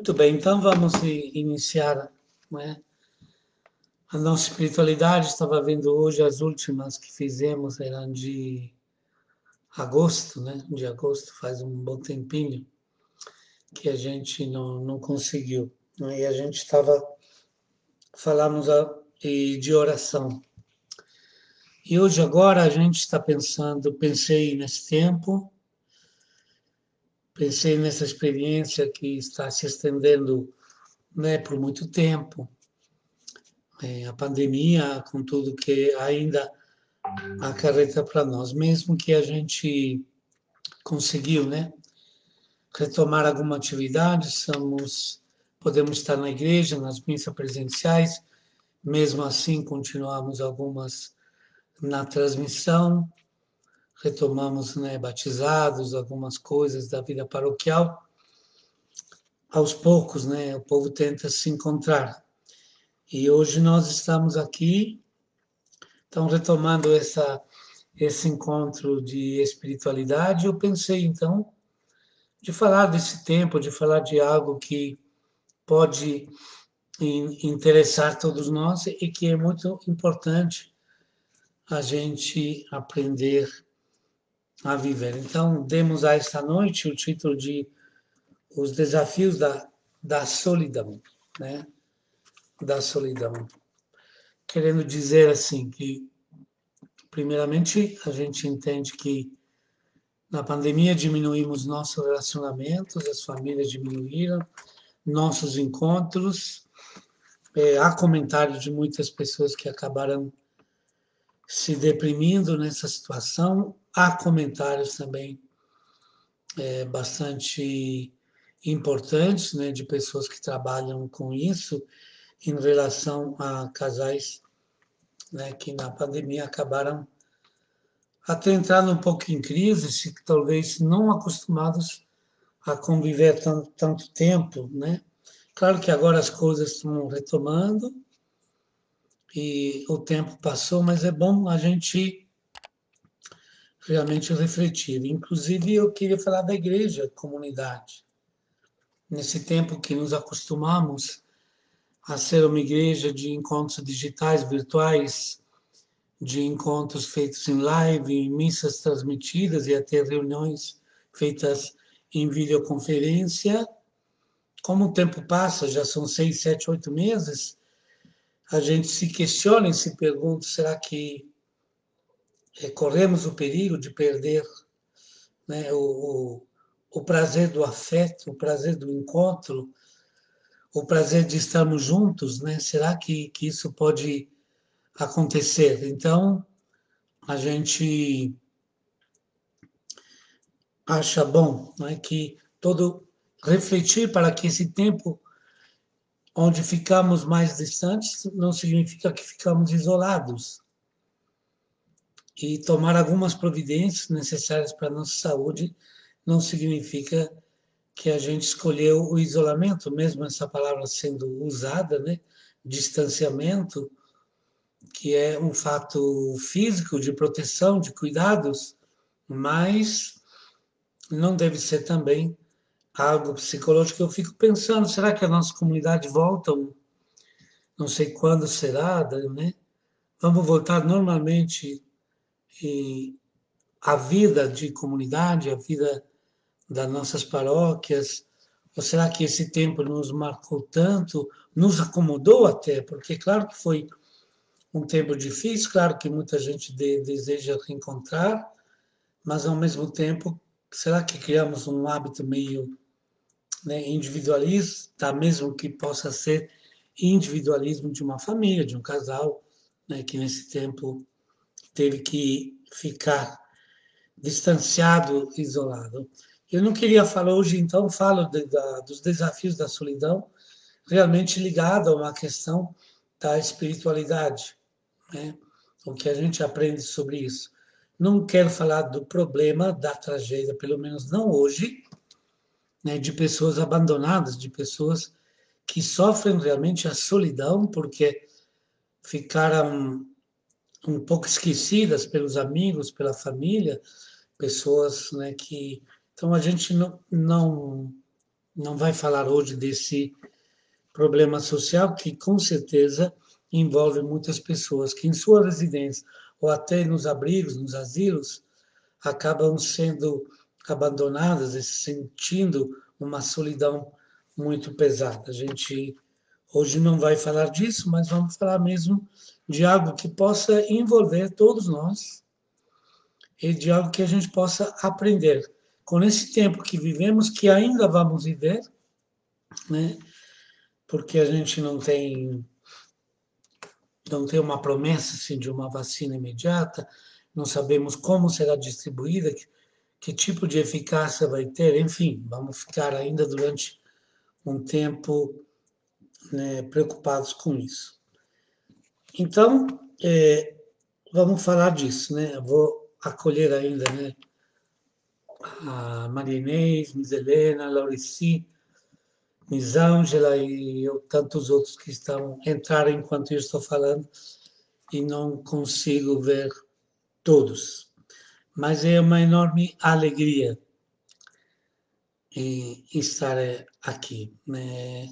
Muito bem, então vamos iniciar, não é? A nossa espiritualidade. Estava vendo hoje as últimas que fizemos, eram de agosto, né? De agosto, faz um bom tempinho que a gente não conseguiu. Né? E a gente falamos de oração. E hoje agora a gente está pensei nesse tempo, pensei nessa experiência que está se estendendo, né, por muito tempo. A pandemia, com tudo que ainda acarreta para nós, mesmo que a gente conseguiu, né, retomar alguma atividade, podemos estar na igreja, nas missas presenciais, mesmo assim continuamos algumas na transmissão, retomamos, né, batizados, algumas coisas da vida paroquial. Aos poucos, né, o povo tenta se encontrar. E hoje nós estamos aqui, então retomando esse encontro de espiritualidade. Eu pensei, então, de falar desse tempo, de falar de algo que pode interessar todos nós e que é muito importante a gente aprender a viver. Então, demos a esta noite o título de Os Desafios da Solidão, né? Da solidão. Querendo dizer assim que, primeiramente, a gente entende que na pandemia diminuímos nossos relacionamentos, as famílias diminuíram, nossos encontros. Há comentários de muitas pessoas que acabaram se deprimindo nessa situação. Há comentários também bastante importantes, né, de pessoas que trabalham com isso em relação a casais, né, que na pandemia acabaram até entrando um pouco em crise, se talvez não acostumados a conviver tanto tempo, né? Claro que agora as coisas estão retomando e o tempo passou, mas é bom a gente realmente refletir. Inclusive, eu queria falar da igreja, comunidade. Nesse tempo que nos acostumamos a ser uma igreja de encontros digitais, virtuais, de encontros feitos em live, missas transmitidas e até reuniões feitas em videoconferência. Como o tempo passa, já são 6, 7, 8 meses, a gente se questiona e se pergunta, será que corremos o perigo de perder, né, o prazer do afeto, o prazer do encontro, o prazer de estarmos juntos, né? Será que isso pode acontecer? Então, a gente acha bom, né, que todo refletir para que esse tempo onde ficamos mais distantes não significa que ficamos isolados e tomar algumas providências necessárias para a nossa saúde não significa que a gente escolheu o isolamento, mesmo essa palavra sendo usada, né, distanciamento, que é um fato físico de proteção, de cuidados, mas não deve ser também algo psicológico. Eu fico pensando, será que a nossa comunidade volta? Não sei quando será, né? Vamos voltar normalmente à vida de comunidade, à vida das nossas paróquias? Ou será que esse tempo nos marcou tanto, nos acomodou até? Porque claro que foi um tempo difícil, claro que muita gente deseja reencontrar, mas ao mesmo tempo, será que criamos um hábito meio, né, individualista, mesmo que possa ser individualismo de uma família, de um casal, né, que nesse tempo teve que ficar distanciado, isolado. Eu não queria falar hoje, então, falo dos desafios da solidão, realmente ligado a uma questão da espiritualidade, né? O que a gente aprende sobre isso. Não quero falar do problema, da tragédia, pelo menos não hoje, né, de pessoas abandonadas, de pessoas que sofrem realmente a solidão porque ficaram um pouco esquecidas pelos amigos, pela família, pessoas, né, que... Então a gente não vai falar hoje desse problema social que, com certeza, envolve muitas pessoas que, em sua residência ou até nos abrigos, nos asilos, acabam sendo abandonadas e sentindo uma solidão muito pesada. A gente hoje não vai falar disso, mas vamos falar mesmo de algo que possa envolver todos nós e de algo que a gente possa aprender. Com esse tempo que vivemos, que ainda vamos viver, né? Porque a gente não tem uma promessa assim, de uma vacina imediata, não sabemos como será distribuída, que tipo de eficácia vai ter, enfim, vamos ficar ainda durante um tempo, né, preocupados com isso. Então, vamos falar disso, né? Eu vou acolher ainda, né, a Maria Inês, Miss Helena, Laurici, Miss Ângela e tantos outros que estão entraram enquanto eu estou falando e não consigo ver todos. Mas é uma enorme alegria em estar aqui, né?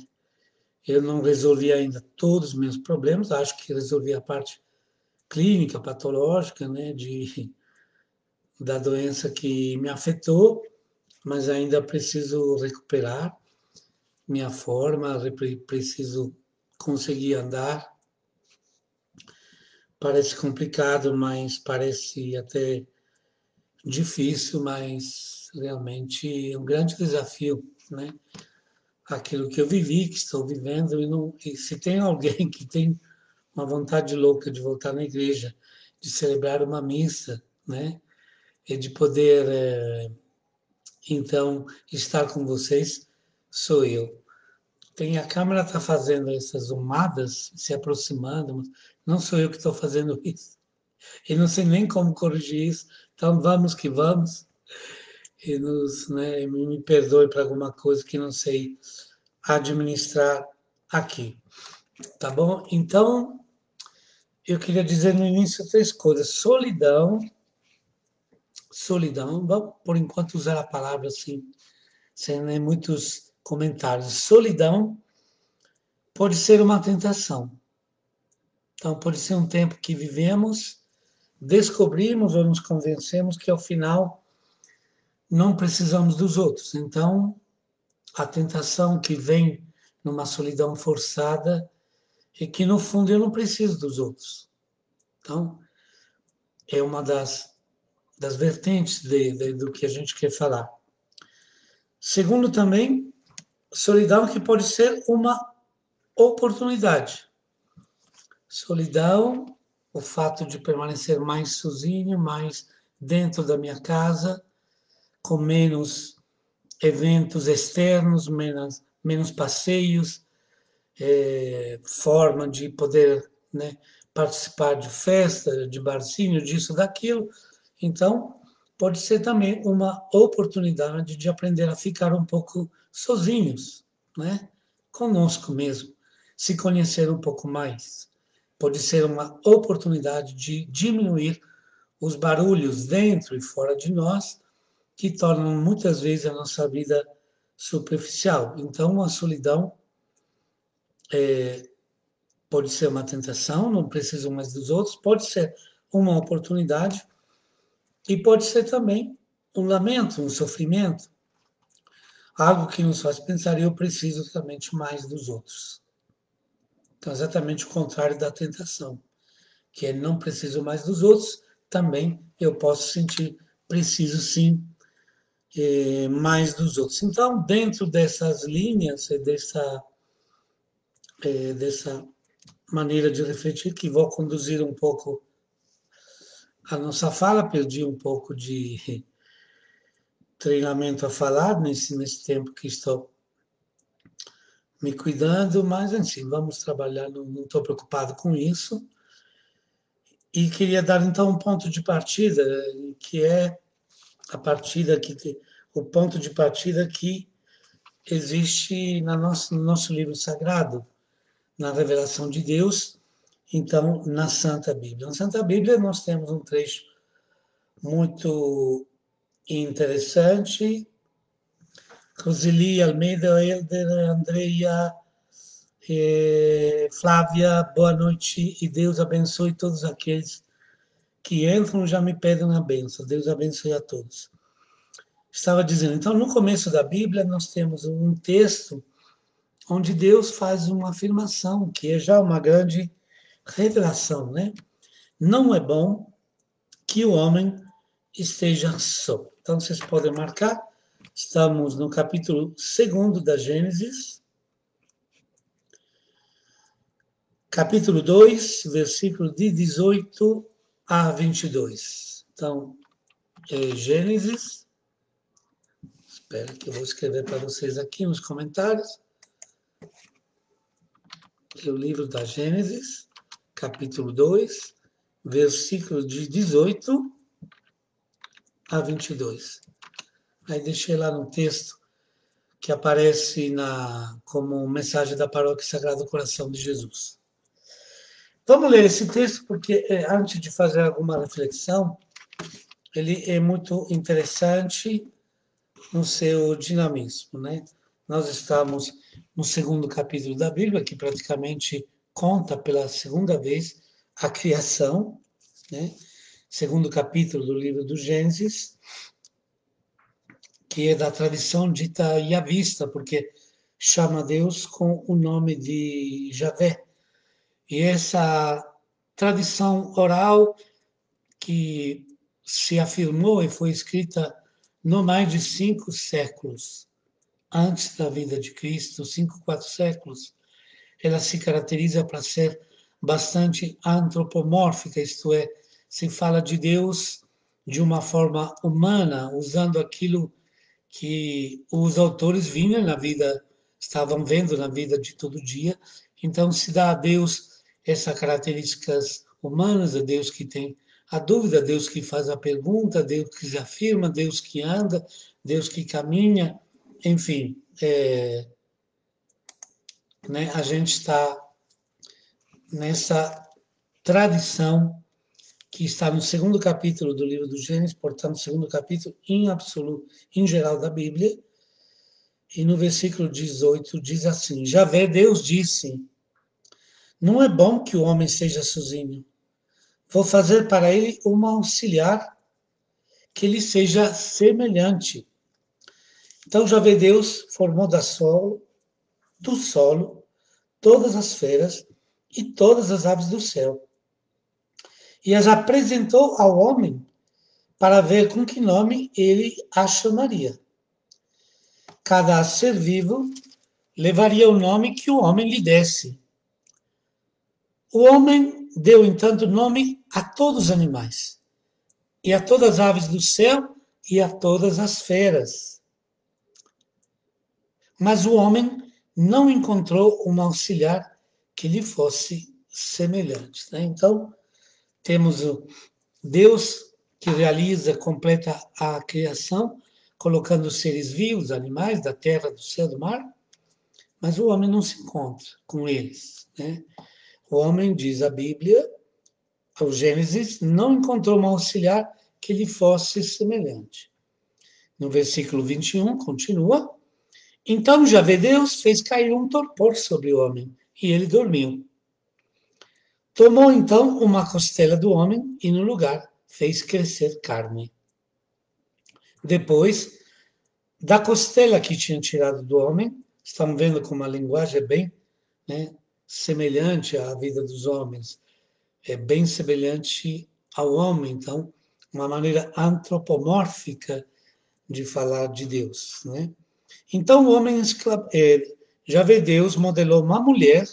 Eu não resolvi ainda todos os meus problemas, acho que resolvi a parte clínica, patológica, né, da doença que me afetou, mas ainda preciso recuperar minha forma, preciso conseguir andar. Parece complicado, mas parece até difícil, mas realmente é um grande desafio, né? Aquilo que eu vivi, que estou vivendo, e se tem alguém que tem uma vontade louca de voltar na igreja, de celebrar uma missa, né? E de poder, então, estar com vocês, sou eu. A câmera está fazendo essas zoomadas, se aproximando, mas não sou eu que estou fazendo isso. E não sei nem como corrigir isso, então vamos que vamos. E né, me perdoe para alguma coisa que não sei administrar aqui. Tá bom? Então, eu queria dizer no início 3 coisas. Solidão, vamos por enquanto usar a palavra assim, sem nem muitos comentários. Solidão pode ser uma tentação. Então, pode ser um tempo que vivemos, descobrimos ou nos convencemos que, ao final, não precisamos dos outros. Então, a tentação que vem numa solidão forçada é que, no fundo, eu não preciso dos outros. Então, é uma das vertentes do que a gente quer falar. Segundo, também, solidão que pode ser uma oportunidade. Solidão, o fato de permanecer mais sozinho, mais dentro da minha casa, com menos eventos externos, menos passeios, forma de poder, né, participar de festa, de barzinho, disso, daquilo. Então, pode ser também uma oportunidade de aprender a ficar um pouco sozinhos, né? Conosco mesmo, se conhecer um pouco mais. Pode ser uma oportunidade de diminuir os barulhos dentro e fora de nós, que tornam muitas vezes a nossa vida superficial. Então, a solidão pode ser uma tentação, não preciso mais dos outros, pode ser uma oportunidade e pode ser também um lamento, um sofrimento, algo que nos faz pensar, eu preciso realmente mais dos outros. Então, exatamente o contrário da tentação, que é não preciso mais dos outros, também eu posso sentir preciso sim mais dos outros. Então, dentro dessas linhas, dessa maneira de refletir, que vou conduzir um pouco a nossa fala, perdi um pouco de treinamento a falar nesse tempo que estou me cuidando, mas assim, vamos trabalhar, não estou preocupado com isso. E queria dar então um ponto de partida, que é a partida o ponto de partida que existe no nosso livro sagrado, na revelação de Deus, então na Santa Bíblia. Na Santa Bíblia nós temos um trecho muito interessante Roseli, Almeida, Helder, Andreia, Flávia, boa noite e Deus abençoe todos aqueles que entram já me pedem a benção. Deus abençoe a todos. Estava dizendo, então, no começo da Bíblia, nós temos um texto onde Deus faz uma afirmação, que é já uma grande revelação, né? Não é bom que o homem esteja só. Então, vocês podem marcar, estamos no capítulo 2 da Gênesis, capítulo 2, versículo de 18 a 22. Então, Gênesis, espera que eu vou escrever para vocês aqui nos comentários. É o livro da Gênesis, capítulo 2, versículo de 18 a 22. Aí deixei lá no texto que aparece como mensagem da Paróquia Sagrado Coração de Jesus. Vamos ler esse texto porque, antes de fazer alguma reflexão, ele é muito interessante no seu dinamismo, né? Nós estamos no 2º capítulo da Bíblia, que praticamente conta pela segunda vez a criação, né? 2º capítulo do livro do Gênesis, que é da tradição dita yavista, porque chama Deus com o nome de Javé. E essa tradição oral que se afirmou e foi escrita no mais de 5 séculos antes da vida de Cristo, 4 séculos, ela se caracteriza para ser bastante antropomórfica, isto é, se fala de Deus de uma forma humana, usando aquilo que os autores vinham na vida, estavam vendo na vida de todo dia. Então se dá a Deus essas características humanas, a Deus que tem a dúvida, Deus que faz a pergunta, Deus que se afirma, Deus que anda, Deus que caminha, enfim, né, a gente está nessa tradição que está no 2º capítulo do livro do Gênesis, portanto, 2º capítulo em absoluto, em geral da Bíblia, e no versículo 18 diz assim: Javé, Deus disse, não é bom que o homem seja sozinho, vou fazer para ele uma auxiliar que lhe seja semelhante. Então Javé Deus formou do solo, todas as feras e todas as aves do céu, e as apresentou ao homem para ver com que nome ele a chamaria. Cada ser vivo levaria o nome que o homem lhe desse. O homem deu, entanto, nome a todos os animais, e a todas as aves do céu, e a todas as feras. Mas o homem não encontrou um auxiliar que lhe fosse semelhante. Né? Então, temos o Deus que realiza, completa a criação, colocando os seres vivos, animais da terra, do céu, do mar, mas o homem não se encontra com eles. Né? O homem, diz a Bíblia, ao Gênesis, não encontrou um auxiliar que lhe fosse semelhante. No versículo 21, continua: Então Javé Deus fez cair um torpor sobre o homem, e ele dormiu. Tomou então uma costela do homem e no lugar fez crescer carne. Depois, da costela que tinha tirado do homem, estão vendo como a linguagem é bem, né, semelhante à vida dos homens, é bem semelhante ao homem, então, uma maneira antropomórfica de falar de Deus. Né? Então, o homem, Javé Deus, modelou uma mulher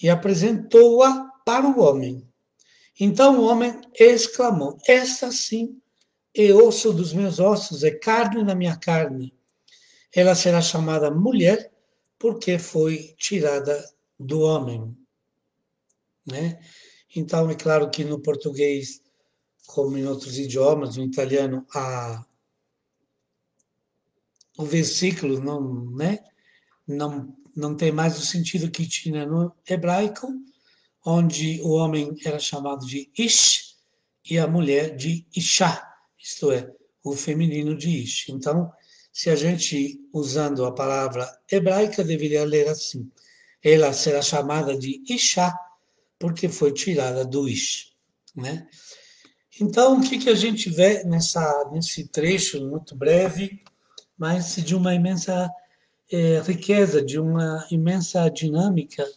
e apresentou-a para o homem. Então o homem exclamou: Esta sim é osso dos meus ossos, é carne da minha carne. Ela será chamada mulher porque foi tirada do homem. Né? Então é claro que no português, como em outros idiomas, no italiano, o versículo não tem mais o sentido que tinha no hebraico, onde o homem era chamado de Ish e a mulher de Ishá, isto é, o feminino de Ish. Então, se a gente, usando a palavra hebraica, deveria ler assim. Ela será chamada de Ishá, porque foi tirada do Ish, né? Então, o que a gente vê nesse trecho muito breve, mas de uma imensa riqueza, de uma imensa dinâmica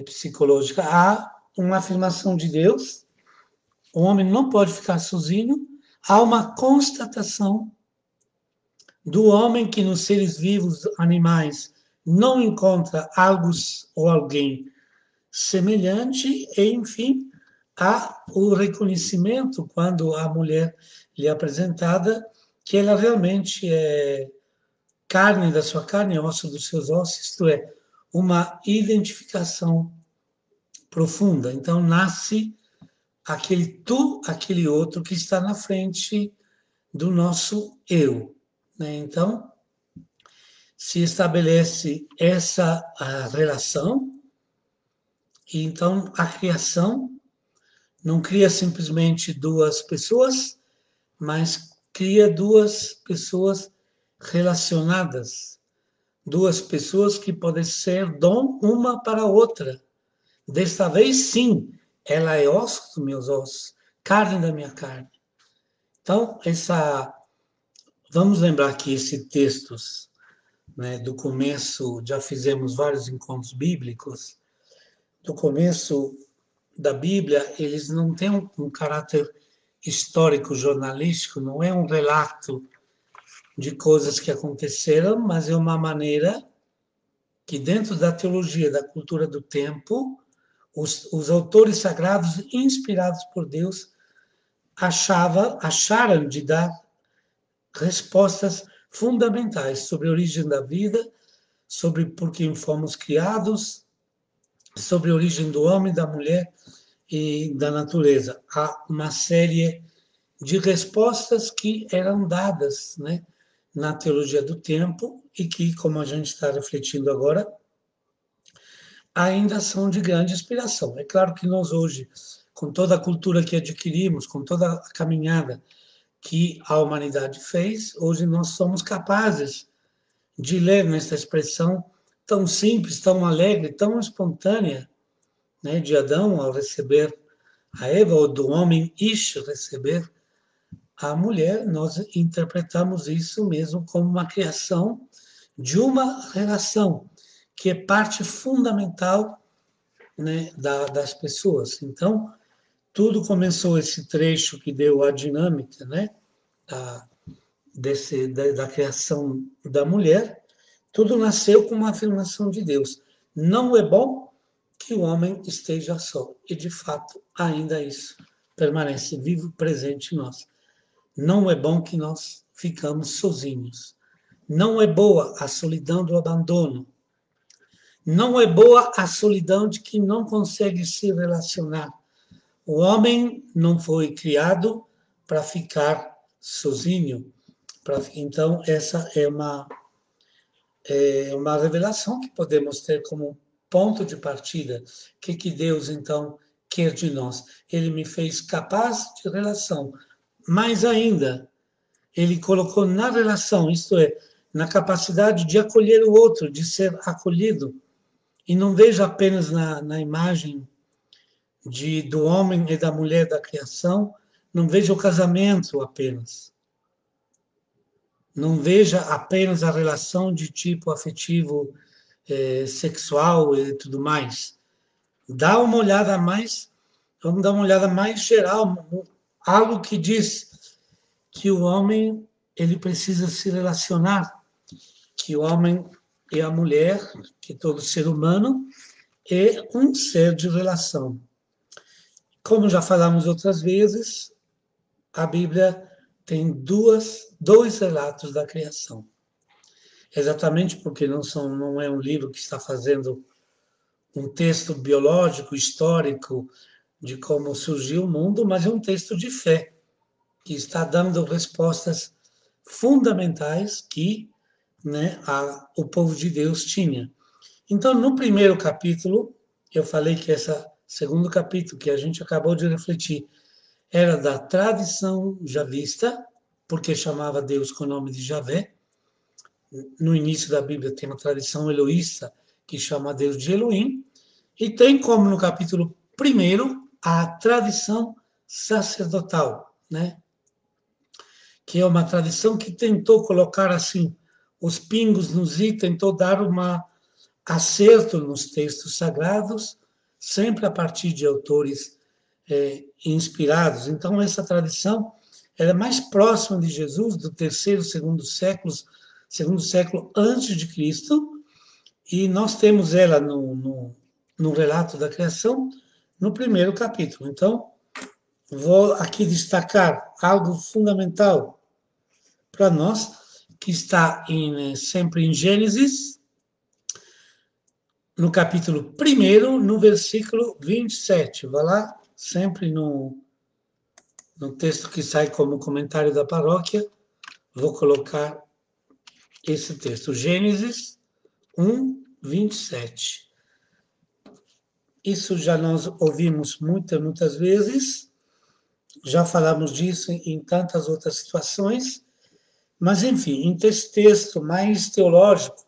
psicológica? Há uma afirmação de Deus, o homem não pode ficar sozinho, há uma constatação do homem que nos seres vivos, animais, não encontra algo ou alguém semelhante, e, enfim, há o reconhecimento, quando a mulher lhe é apresentada, que ela realmente é carne da sua carne, osso dos seus ossos, isto é, uma identificação profunda. Então, nasce aquele tu, aquele outro que está na frente do nosso eu, né? Então, se estabelece essa relação, e então a criação não cria simplesmente duas pessoas, mas cria duas pessoas relacionadas, duas pessoas que podem ser dom uma para a outra. Desta vez, sim, ela é osso dos meus ossos, carne da minha carne. Então, vamos lembrar que esses textos, né, do começo, já fizemos vários encontros bíblicos, do começo da Bíblia, eles não têm um caráter histórico, jornalístico, não é um relato de coisas que aconteceram, mas é uma maneira que, dentro da teologia, da cultura do tempo, os autores sagrados, inspirados por Deus, acharam de dar respostas fundamentais sobre a origem da vida, sobre por que fomos criados, sobre a origem do homem, da mulher e da natureza. Há uma série de respostas que eram dadas, né, na teologia do tempo e que, como a gente está refletindo agora, ainda são de grande inspiração. É claro que nós hoje, com toda a cultura que adquirimos, com toda a caminhada que a humanidade fez, hoje nós somos capazes de ler nessa expressão tão simples, tão alegre, tão espontânea, né, de Adão ao receber a Eva, ou do homem Ish receber a mulher, nós interpretamos isso mesmo como uma criação de uma relação que é parte fundamental, né, das pessoas. Então, tudo começou esse trecho que deu a dinâmica, né, da criação da mulher, tudo nasceu com uma afirmação de Deus. Não é bom que o homem esteja só. E, de fato, ainda isso permanece vivo, presente em nós. Não é bom que nós ficamos sozinhos. Não é boa a solidão do abandono. Não é boa a solidão de que não consegue se relacionar. O homem não foi criado para ficar sozinho. Então, essa é uma revelação que podemos ter como ponto de partida. O que Deus, então, quer de nós? Ele me fez capaz de relação. Mais ainda, ele colocou na relação, isto é, na capacidade de acolher o outro, de ser acolhido. E não veja apenas na imagem do homem e da mulher da criação, não veja o casamento apenas. Não veja apenas a relação de tipo afetivo, sexual e tudo mais. Vamos dar uma olhada mais geral, algo que diz que o homem ele precisa se relacionar, que o homem e a mulher, que todo ser humano é um ser de relação. Como já falamos outras vezes, a Bíblia tem dois relatos da criação. Exatamente porque não é um livro que está fazendo um texto biológico, histórico, de como surgiu o mundo, mas é um texto de fé, que está dando respostas fundamentais que, né, o povo de Deus tinha. Então, no primeiro capítulo, eu falei que esse segundo capítulo que a gente acabou de refletir era da tradição javista, porque chamava Deus com o nome de Javé, No início da Bíblia tem uma tradição eloísta que chama Deus de Elohim, e tem como no capítulo 1 a tradição sacerdotal, né? Que é uma tradição que tentou colocar assim os pingos nos i, tentou dar uma acerto nos textos sagrados, sempre a partir de autores inspirados. Então, essa tradição ela é mais próxima de Jesus, do terceiro, segundo século antes de Cristo, e nós temos ela no relato da criação, no primeiro capítulo. Então, vou aqui destacar algo fundamental para nós, que está sempre em Gênesis, no capítulo 1, no versículo 27. Vá lá, sempre no texto que sai como comentário da paróquia, vou colocar esse texto. Gênesis 1, 27. Isso já nós ouvimos muitas vezes, já falamos disso em tantas outras situações, mas, enfim, em texto mais teológico,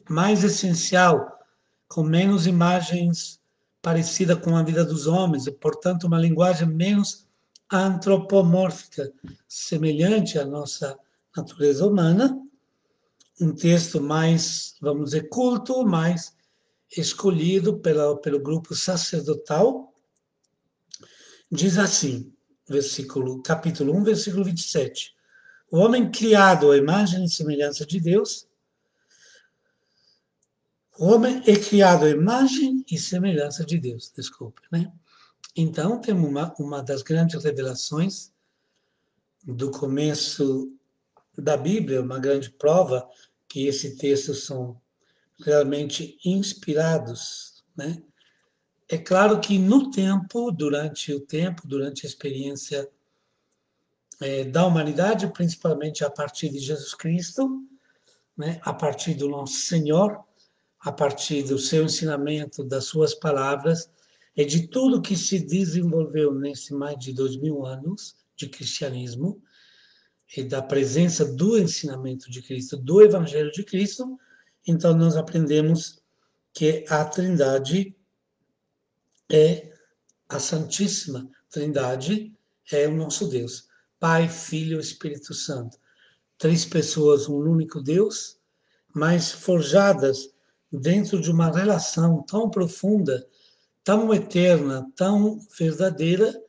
mais essencial, com menos imagens parecida com a vida dos homens, e, portanto, uma linguagem menos antropomórfica, semelhante à nossa natureza humana, um texto mais, vamos dizer, culto, mais escolhido pelo grupo sacerdotal, diz assim, capítulo 1, versículo 27. O homem criado à imagem e semelhança de Deus, o homem é criado à imagem e semelhança de Deus, desculpe, né? Então, temos uma das grandes revelações do começo da Bíblia, uma grande prova que esses textos são realmente inspirados, né? É claro que durante a experiência da humanidade, principalmente a partir de Jesus Cristo, né? A partir do nosso Senhor, a partir do seu ensinamento, das suas palavras, e de tudo que se desenvolveu nesse mais de 2000 anos de cristianismo, e da presença do ensinamento de Cristo, do Evangelho de Cristo, então nós aprendemos que a Trindade é a Santíssima Trindade, é o nosso Deus, Pai, Filho e Espírito Santo. 3 pessoas, um único Deus, mas forjadas dentro de uma relação tão profunda, tão eterna, tão verdadeira,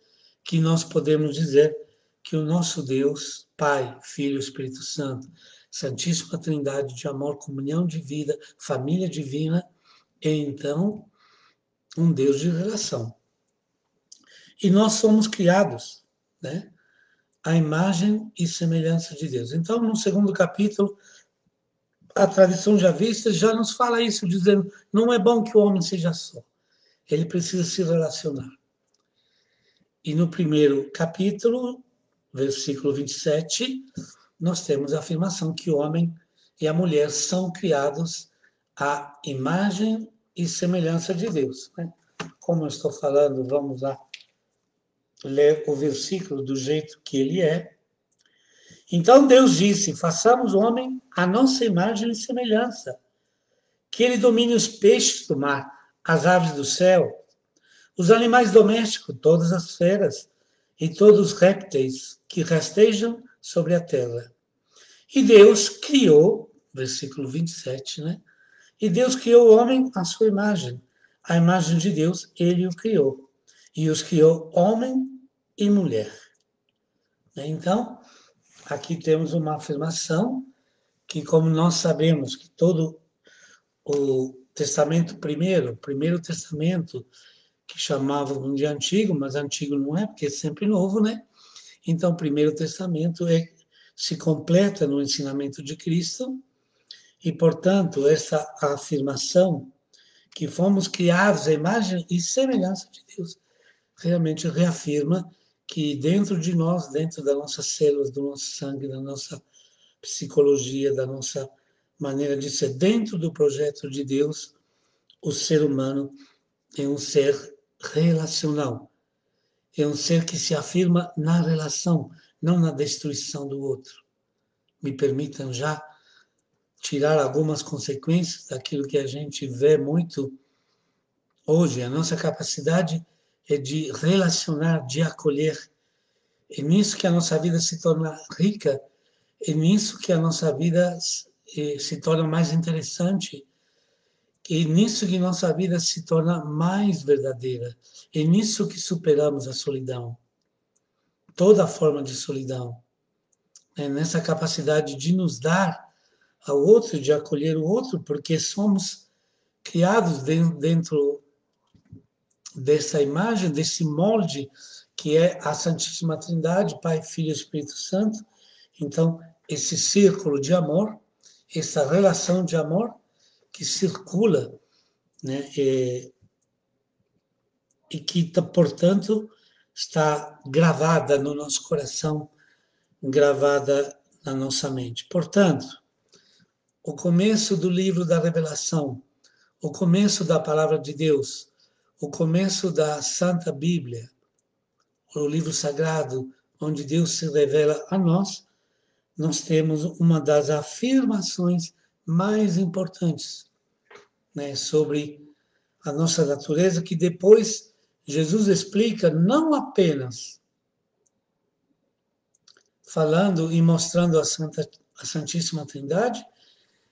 que nós podemos dizer que o nosso Deus, Pai, Filho e Espírito Santo, Santíssima Trindade de amor, comunhão de vida, família divina, é então um Deus de relação. E nós somos criados, né, à imagem e semelhança de Deus. Então, no segundo capítulo, a tradição já vista já nos fala isso, dizendo, não é bom que o homem seja só, ele precisa se relacionar. E no primeiro capítulo, versículo 27, nós temos a afirmação que o homem e a mulher são criados à imagem e semelhança de Deus, né? Como eu estou falando, vamos lá ler o versículo do jeito que ele é. Então Deus disse, façamos o homem à nossa imagem e semelhança, que ele domine os peixes do mar, as aves do céu, os animais domésticos, todas as feras e todos os répteis que rastejam sobre a terra. E Deus criou, versículo 27, né? E Deus criou o homem à sua imagem. A imagem de Deus, ele o criou. E os criou homem e mulher. Então, aqui temos uma afirmação que, como nós sabemos que todo o Testamento primeiro Testamento, que chamavam de antigo, mas antigo não é, porque é sempre novo, né? Então, o Primeiro Testamento se completa no ensinamento de Cristo e, portanto, essa afirmação que fomos criados à imagem e semelhança de Deus realmente reafirma que dentro de nós, dentro das nossas células, do nosso sangue, da nossa psicologia, da nossa maneira de ser, dentro do projeto de Deus, o ser humano é um ser relacional. É um ser que se afirma na relação, não na destruição do outro. Me permitam já tirar algumas consequências daquilo que a gente vê muito hoje. A nossa capacidade é de relacionar, de acolher. É nisso que a nossa vida se torna rica, é nisso que a nossa vida se torna mais interessante, é nisso que nossa vida se torna mais verdadeira, é nisso que superamos a solidão, toda forma de solidão. É nessa capacidade de nos dar ao outro, de acolher o outro, porque somos criados dentro dessa imagem, desse molde que é a Santíssima Trindade, Pai, Filho e Espírito Santo. Então, esse círculo de amor, essa relação de amor que circula, né, e que, portanto, está gravada no nosso coração, gravada na nossa mente. Portanto, o começo do livro da Revelação, o começo da Palavra de Deus, o começo da Santa Bíblia, o livro sagrado, onde Deus se revela a nós, nós temos uma das afirmações mais importantes, né, sobre a nossa natureza, que depois Jesus explica não apenas falando e mostrando a Santíssima Trindade,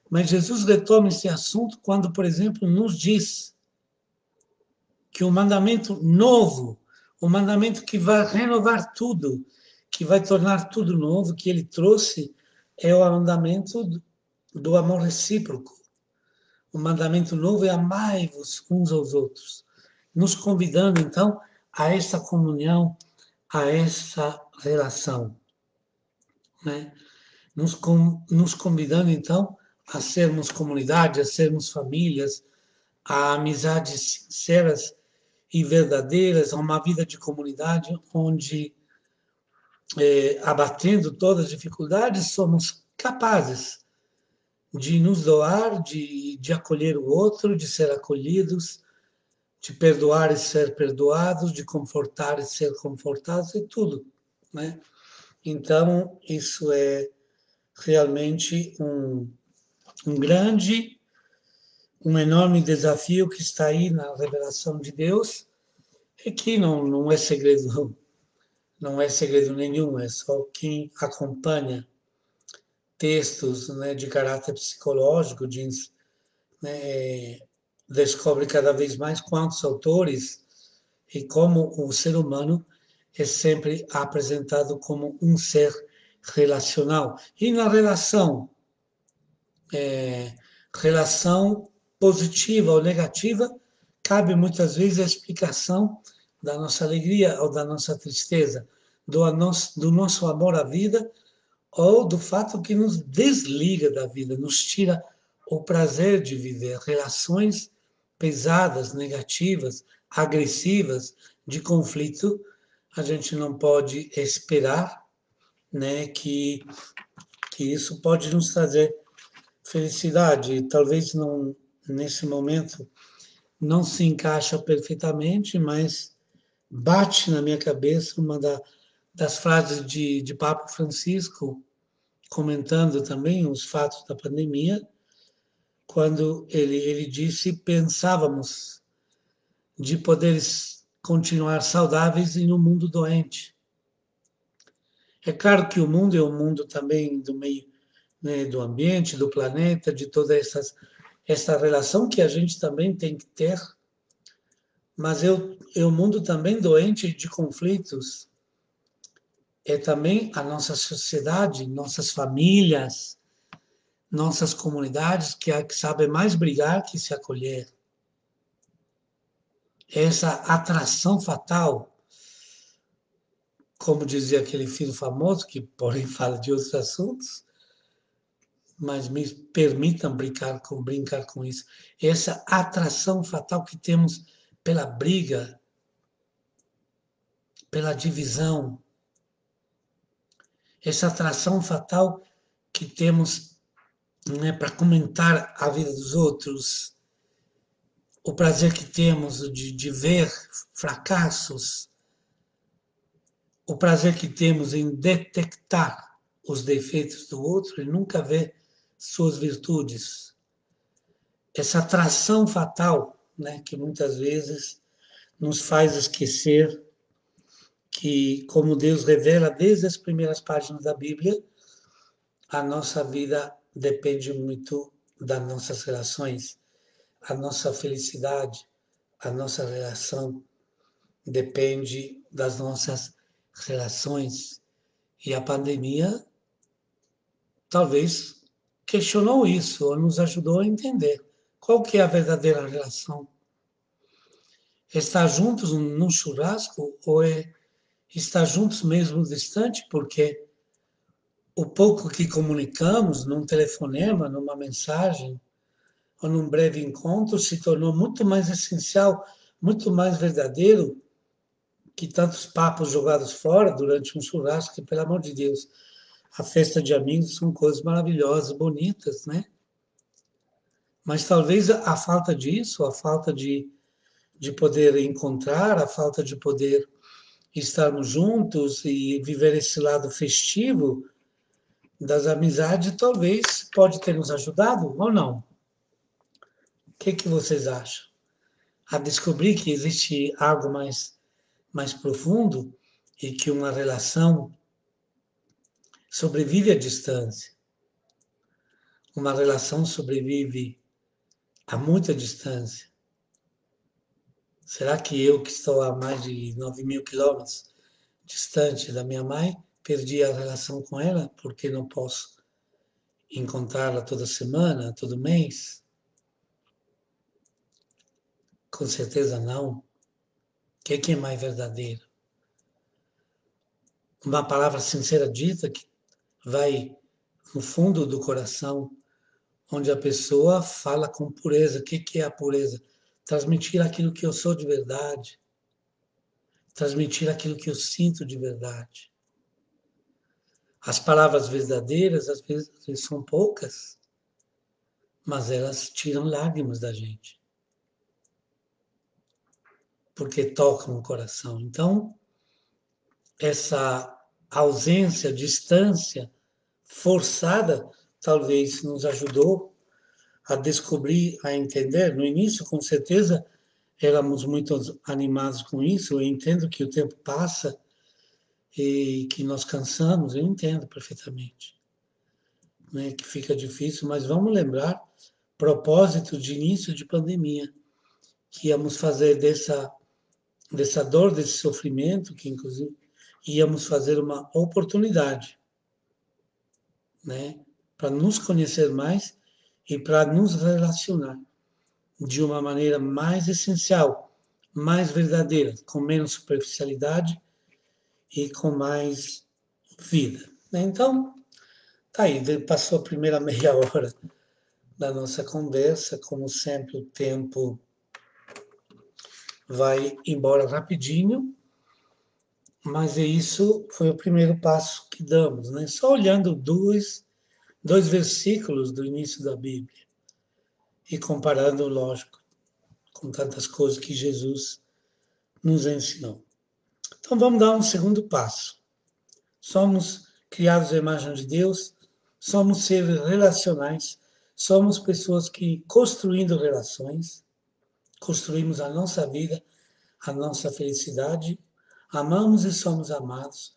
mas Jesus retoma esse assunto quando, por exemplo, nos diz que o mandamento novo, o mandamento que vai renovar tudo, que vai tornar tudo novo, que ele trouxe, é o mandamento do amor recíproco. O mandamento novo é amai-vos uns aos outros, nos convidando, então, a essa comunhão, a essa relação, né? Nos convidando, então, a sermos comunidade, a sermos famílias, a amizades sinceras e verdadeiras, a uma vida de comunidade onde, abatendo todas as dificuldades, somos capazes de nos doar, de acolher o outro, de ser acolhidos, de perdoar e ser perdoados, de confortar e ser confortados, e tudo, né? Então, isso é realmente um enorme desafio que está aí na revelação de Deus, e que não é segredo, não é segredo nenhum, é só quem acompanha textos, né, de caráter psicológico, né, descobre cada vez mais quantos autores e como o ser humano é sempre apresentado como um ser relacional. E na relação positiva ou negativa, cabe muitas vezes a explicação da nossa alegria ou da nossa tristeza, do nosso amor à vida ou do fato que nos desliga da vida, nos tira o prazer de viver. Relações pesadas, negativas, agressivas, de conflito, a gente não pode esperar, né, que isso pode nos trazer felicidade. Talvez não, nesse momento não se encaixa perfeitamente, mas bate na minha cabeça uma das frases de Papa Francisco, comentando também os fatos da pandemia, quando ele disse: pensávamos de poder continuar saudáveis e no mundo doente. É claro que o mundo é um mundo também do meio, né, do ambiente, do planeta, de toda essa relação que a gente também tem que ter, mas é um mundo também doente de conflitos. É também a nossa sociedade, nossas famílias, nossas comunidades que sabem mais brigar que se acolher. Essa atração fatal, como dizia aquele filho famoso, que porém fala de outros assuntos, mas me permitam brincar com isso. Essa atração fatal que temos pela briga, pela divisão, essa atração fatal que temos, né, para comentar a vida dos outros, o prazer que temos de ver fracassos, o prazer que temos em detectar os defeitos do outro e nunca ver suas virtudes. Essa atração fatal, né, que muitas vezes nos faz esquecer que, como Deus revela desde as primeiras páginas da Bíblia, a nossa vida depende muito das nossas relações, a nossa felicidade, a nossa relação depende das nossas relações. E a pandemia talvez questionou isso, ou nos ajudou a entender qual que é a verdadeira relação. Estar juntos num churrasco ou é estar juntos mesmo distante, porque o pouco que comunicamos num telefonema, numa mensagem ou num breve encontro se tornou muito mais essencial, muito mais verdadeiro que tantos papos jogados fora durante um churrasco, que, pelo amor de Deus, a festa de amigos são coisas maravilhosas, bonitas, né? Mas talvez a falta disso, a falta de poder encontrar, a falta de poder estarmos juntos e viver esse lado festivo das amizades, talvez pode ter nos ajudado ou não. O que vocês acham? A descobrir que existe algo mais profundo e que uma relação sobrevive à distância. Uma relação sobrevive a muita distância. Será que eu, que estou a mais de 9.000 quilômetros distante da minha mãe, perdi a relação com ela porque não posso encontrá-la toda semana, todo mês? Com certeza não. O que é mais verdadeiro? Uma palavra sincera dita que vai no fundo do coração, onde a pessoa fala com pureza. O que é a pureza? Transmitir aquilo que eu sou de verdade. Transmitir aquilo que eu sinto de verdade. As palavras verdadeiras, às vezes são poucas, mas elas tiram lágrimas da gente. Porque tocam o coração. Então, essa ausência, distância forçada, talvez nos ajudou a descobrir, a entender. No início, com certeza, éramos muito animados com isso. Eu entendo que o tempo passa e que nós cansamos, eu entendo perfeitamente, né, que fica difícil, mas vamos lembrar, propósito de início de pandemia, que íamos fazer dessa dor, desse sofrimento, que inclusive íamos fazer uma oportunidade, né, para nos conhecer mais e para nos relacionar de uma maneira mais essencial, mais verdadeira, com menos superficialidade e com mais vida. Então, tá aí, passou a primeira meia hora da nossa conversa. Como sempre, o tempo vai embora rapidinho, mas isso foi o primeiro passo que damos, né? Só olhando dois versículos do início da Bíblia e comparando, lógico, com tantas coisas que Jesus nos ensinou. Então vamos dar um segundo passo. Somos criados à imagem de Deus, somos seres relacionais, somos pessoas que, construindo relações, construímos a nossa vida, a nossa felicidade, amamos e somos amados,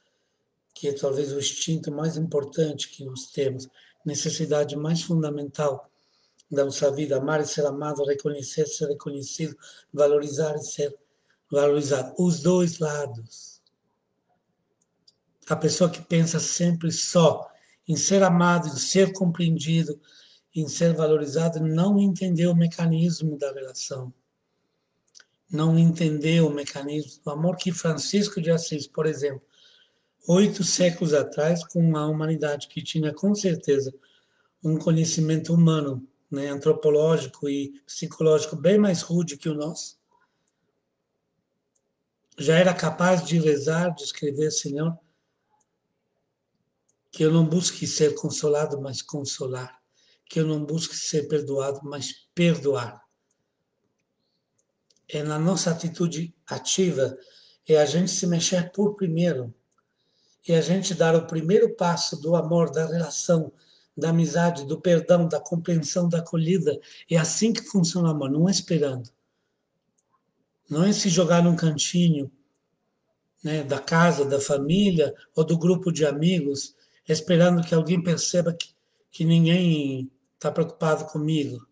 que é talvez o instinto mais importante que nós temos, necessidade mais fundamental da nossa vida, amar e ser amado, reconhecer, ser reconhecido, valorizar e ser valorizado. Os dois lados. A pessoa que pensa sempre só em ser amado, em ser compreendido, em ser valorizado, não entendeu o mecanismo da relação. Não entendeu o mecanismo do amor que Francisco de Assis, por exemplo, 8 séculos atrás, com uma humanidade que tinha com certeza um conhecimento humano, né, antropológico e psicológico bem mais rude que o nosso, já era capaz de rezar, de escrever, Senhor, que eu não busque ser consolado, mas consolar, que eu não busque ser perdoado, mas perdoar. É na nossa atitude ativa, é a gente se mexer por primeiro, é a gente dar o primeiro passo do amor, da relação, da amizade, do perdão, da compreensão, da acolhida. É assim que funciona o amor, não é esperando. Não é se jogar num cantinho, né, da casa, da família ou do grupo de amigos, esperando que alguém perceba que ninguém está preocupado comigo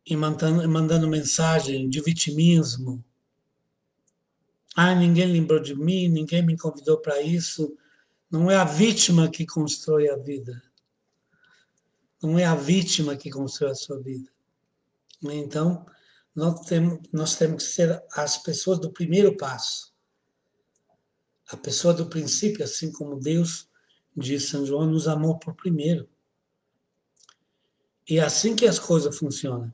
e mandando mensagem de vitimismo. Ah, ninguém lembrou de mim, ninguém me convidou para isso. Não é a vítima que constrói a vida. Não é a vítima que constrói a sua vida. Então, nós temos que ser as pessoas do primeiro passo. A pessoa do princípio, assim como Deus, diz São João, nos amou por primeiro. E é assim que as coisas funcionam.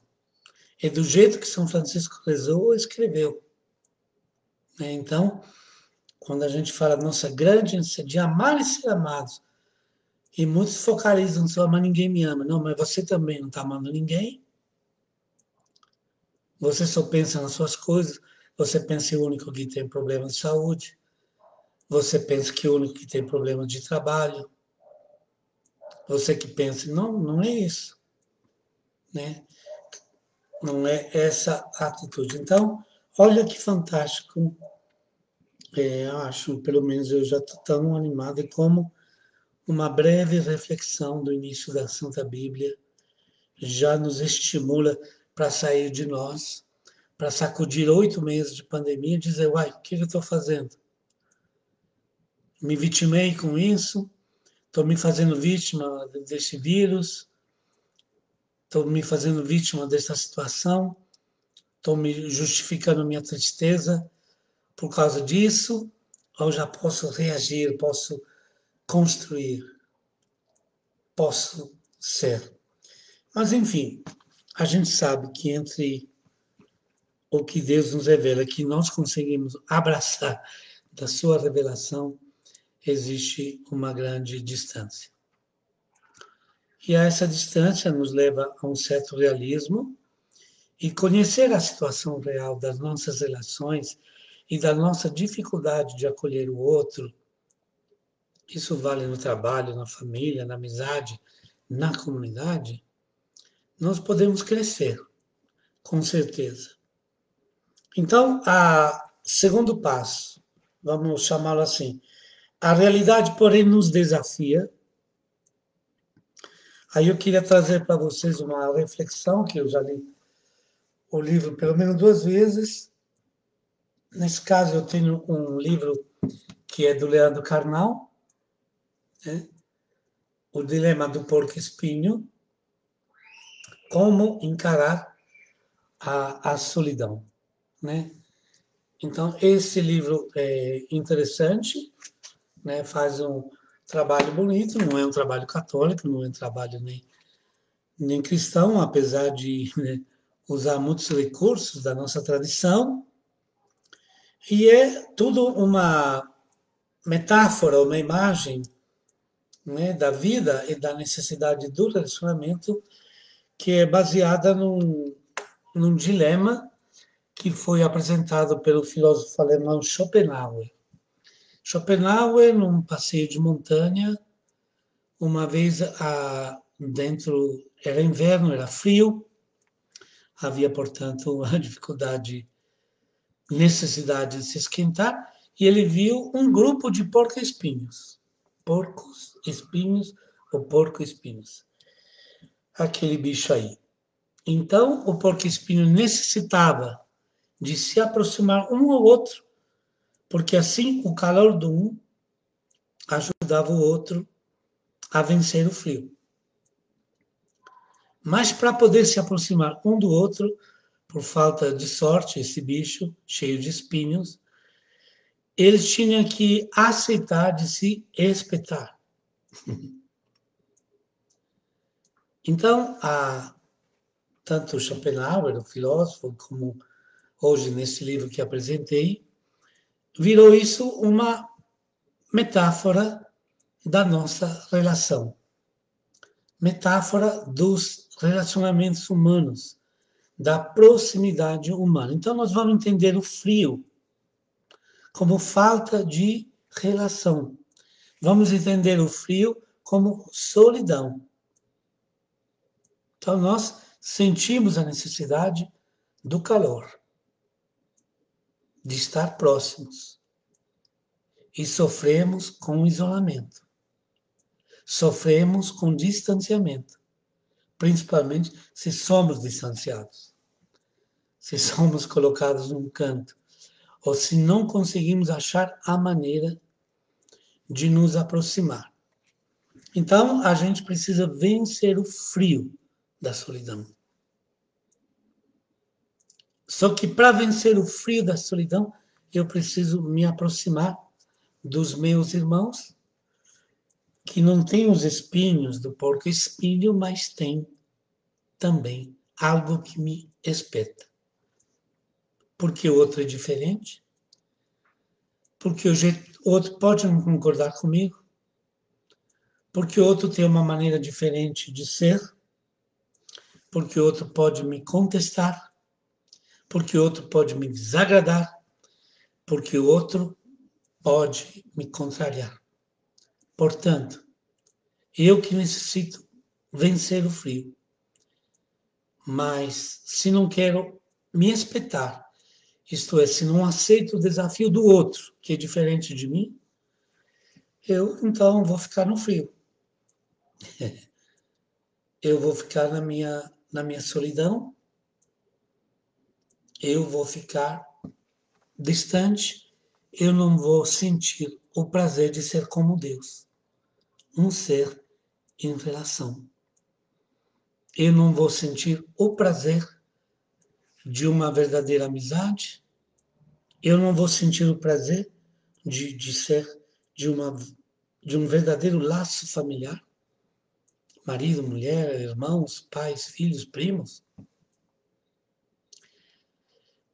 É do jeito que São Francisco rezou ou escreveu. Então, quando a gente fala nossa grande ânsia de amar e ser amados, e muitos focalizam só, mas ninguém me ama. Não, mas você também não está amando ninguém. Você só pensa nas suas coisas. Você pensa que o único que tem problema de saúde. Você pensa que o único que tem problema de trabalho. Você que pensa, não, não é isso. Né? Não é essa atitude. Então, olha que fantástico. Eu acho, pelo menos eu já estou tão animado, como uma breve reflexão do início da Santa Bíblia já nos estimula para sair de nós, para sacudir 8 meses de pandemia e dizer, uai, o que eu estou fazendo? Me vitimei com isso, estou me fazendo vítima desse vírus, estou me fazendo vítima dessa situação, estou me justificando minha tristeza por causa disso, ou já posso reagir, posso construir, posso ser. Mas, enfim, a gente sabe que entre o que Deus nos revela, que nós conseguimos abraçar da sua revelação, existe uma grande distância. E essa distância nos leva a um certo realismo, e conhecer a situação real das nossas relações e da nossa dificuldade de acolher o outro, isso vale no trabalho, na família, na amizade, na comunidade, nós podemos crescer, com certeza. Então, o segundo passo, vamos chamá-lo assim, a realidade, porém, nos desafia. Aí eu queria trazer para vocês uma reflexão, que eu já li o livro pelo menos 2 vezes. Nesse caso, eu tenho um livro que é do Leandro Carnal, né? O Dilema do Porco-Espinho, como encarar a solidão. Né? Então, esse livro é interessante, né? Faz um trabalho bonito, não é um trabalho católico, não é um trabalho nem cristão, apesar de, né, usar muitos recursos da nossa tradição, e é tudo uma metáfora, uma imagem, né, da vida e da necessidade do relacionamento, que é baseada num dilema que foi apresentado pelo filósofo alemão Schopenhauer. Schopenhauer, num passeio de montanha, uma vez dentro, era inverno, era frio, havia, portanto, a dificuldade, necessidade de se esquentar, e ele viu um grupo de porco-espinhos. Porcos-espinhos ou porco-espinhos. Aquele bicho aí. Então, o porco-espinho necessitava de se aproximar um ao outro, porque assim o calor do um ajudava o outro a vencer o frio. Mas para poder se aproximar um do outro, por falta de sorte, esse bicho cheio de espinhos, eles tinham que aceitar de se espetar. Então, tanto Schopenhauer, o filósofo, como hoje nesse livro que apresentei, virou isso uma metáfora da nossa relação. Metáfora dos relacionamentos humanos, da proximidade humana. Então, nós vamos entender o frio como falta de relação. Vamos entender o frio como solidão. Então, nós sentimos a necessidade do calor, de estar próximos, e sofremos com isolamento, sofremos com distanciamento, principalmente se somos distanciados, se somos colocados num canto, ou se não conseguimos achar a maneira de nos aproximar. Então, a gente precisa vencer o frio da solidão. Só que para vencer o frio da solidão, eu preciso me aproximar dos meus irmãos, que não têm os espinhos do porco-espinho, mas têm também algo que me espeta. Porque o outro é diferente, porque o outro pode não concordar comigo, porque o outro tem uma maneira diferente de ser, porque o outro pode me contestar, porque o outro pode me desagradar, porque o outro pode me contrariar. Portanto, eu que necessito vencer o frio, mas se não quero me espetar, isto é, se não aceito o desafio do outro, que é diferente de mim, eu então vou ficar no frio. Eu vou ficar na minha solidão, eu vou ficar distante, eu não vou sentir o prazer de ser como Deus, um ser em relação. Eu não vou sentir o prazer de uma verdadeira amizade, eu não vou sentir o prazer de ser de um verdadeiro laço familiar, marido, mulher, irmãos, pais, filhos, primos,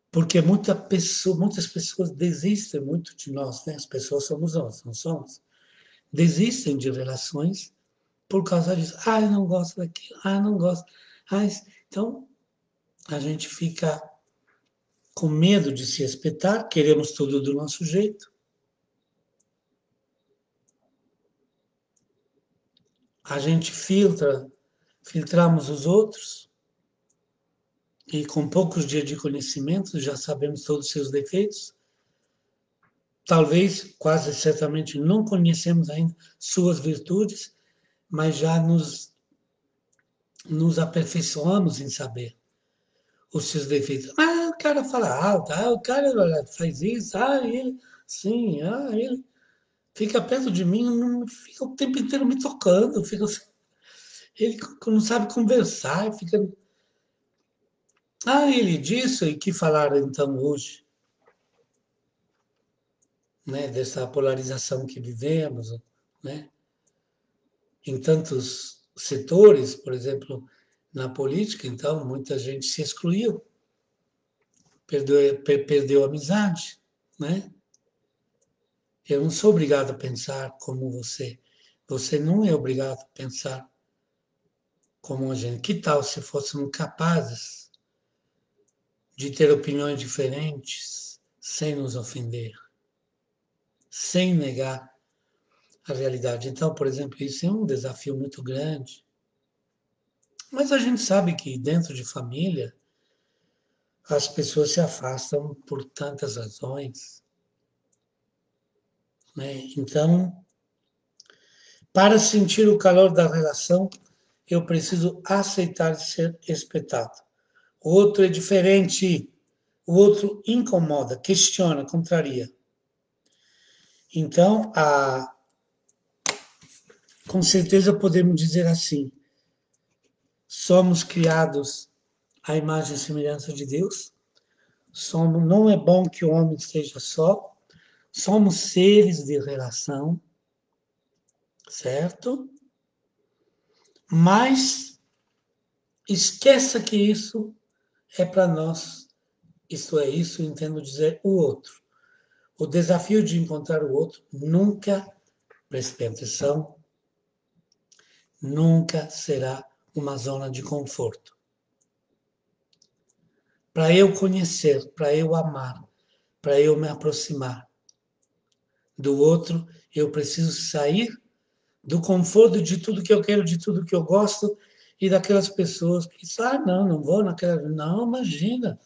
porque muitas pessoas desistem muito de nós, né? As pessoas somos nós, não somos? Desistem de relações por causa disso. Ah, eu não gosto daquilo, ah, eu não gosto. Ah, então, a gente fica com medo de se espetar, queremos tudo do nosso jeito. A gente filtramos os outros, e com poucos dias de conhecimento já sabemos todos os seus defeitos. Talvez, quase certamente, não conhecemos ainda suas virtudes, mas já nos aperfeiçoamos em saber os seus defeitos. Ah, o cara fala alto, ah, o cara faz isso, ah, ele, sim, ah, ele fica perto de mim, não, fica o tempo inteiro me tocando, fica, ele não sabe conversar, fica. Ah, ele disse, e que falaram então hoje, né, dessa polarização que vivemos, né, em tantos setores, por exemplo, na política, então, muita gente se excluiu, perdeu a amizade, né? Eu não sou obrigado a pensar como você. Você não é obrigado a pensar como a gente. Que tal se fôssemos capazes de ter opiniões diferentes sem nos ofender, sem negar a realidade? Então, por exemplo, isso é um desafio muito grande. Mas a gente sabe que dentro de família as pessoas se afastam por tantas razões, né? Então, para sentir o calor da relação, eu preciso aceitar ser espetado. O outro é diferente, o outro incomoda, questiona, contraria. Então, com certeza podemos dizer assim: somos criados à imagem e semelhança de Deus. Não é bom que o homem esteja só. Somos seres de relação, certo? Mas esqueça que isso é para nós. Isto é, isso entendo dizer o outro. O desafio de encontrar o outro nunca, preste bem atenção, nunca será uma zona de conforto. Para eu conhecer, para eu amar, para eu me aproximar do outro, eu preciso sair do conforto de tudo que eu quero, de tudo que eu gosto, e daquelas pessoas que não vou naquela reunião. Não, imagina,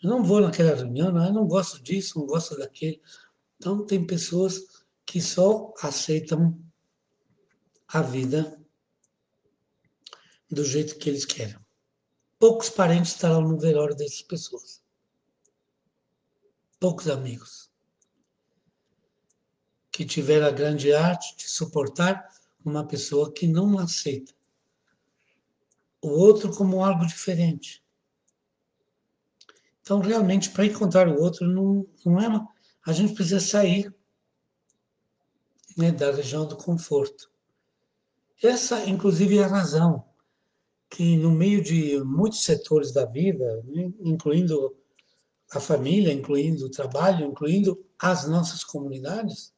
eu não vou naquela reunião, não, eu não gosto disso, não gosto daquilo. Então, tem pessoas que só aceitam a vida do jeito que eles querem. Poucos parentes estarão no velório dessas pessoas. Poucos amigos que tiveram a grande arte de suportar uma pessoa que não aceita o outro como algo diferente. Então, realmente, para encontrar o outro, não é a gente precisa sair, né, da região do conforto. Essa, inclusive, é a razão que, no meio de muitos setores da vida, né, incluindo a família, incluindo o trabalho, incluindo as nossas comunidades,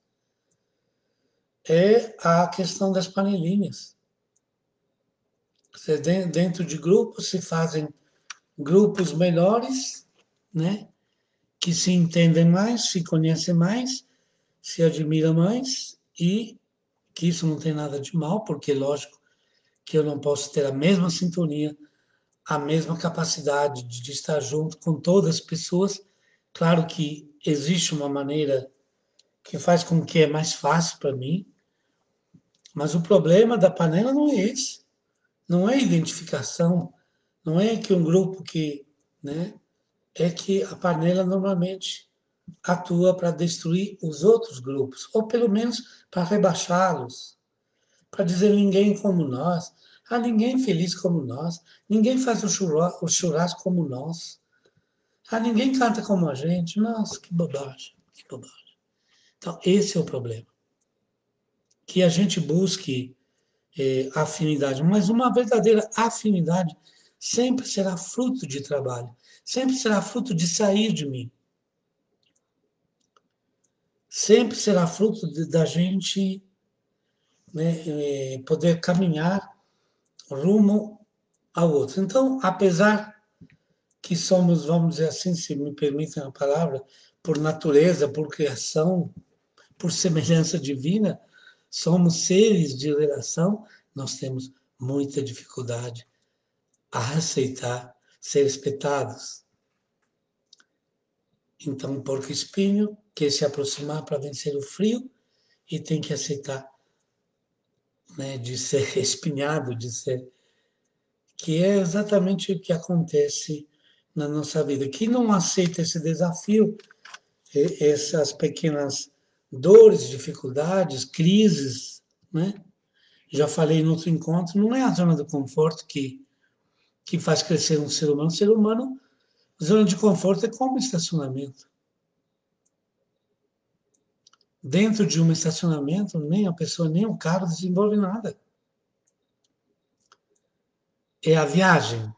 é a questão das panelinhas. Dentro de grupos se fazem grupos melhores, né, que se entendem mais, se conhecem mais, se admiram mais, e que isso não tem nada de mal, porque lógico que eu não posso ter a mesma sintonia, a mesma capacidade de estar junto com todas as pessoas. Claro que existe uma maneira que faz com que é mais fácil para mim, mas o problema da panela não é esse. Não é identificação, não é que um grupo que, né, é que a panela normalmente atua para destruir os outros grupos, ou pelo menos para rebaixá-los, para dizer ninguém como nós, ninguém feliz como nós, ninguém faz o churrasco como nós, ninguém canta como a gente. Nossa, que bobagem, que bobagem. Então, esse é o problema. Que a gente busque afinidade, mas uma verdadeira afinidade sempre será fruto de trabalho, sempre será fruto de sair de mim, sempre será fruto da gente, né, poder caminhar rumo ao outro. Então, apesar que somos, vamos dizer assim, se me permitem a palavra, por natureza, por criação, por semelhança divina, somos seres de relação, nós temos muita dificuldade a aceitar ser espetados. Então, um porco-espinho quer se aproximar para vencer o frio e tem que aceitar, né, de ser espinhado, de ser... que é exatamente o que acontece na nossa vida. Quem não aceita esse desafio, essas pequenas dores, dificuldades, crises, né? Já falei no outro encontro, não é a zona do conforto que faz crescer um ser humano. O ser humano, zona de conforto é como estacionamento. Dentro de um estacionamento, nem a pessoa, nem o carro desenvolve nada. É a viagem,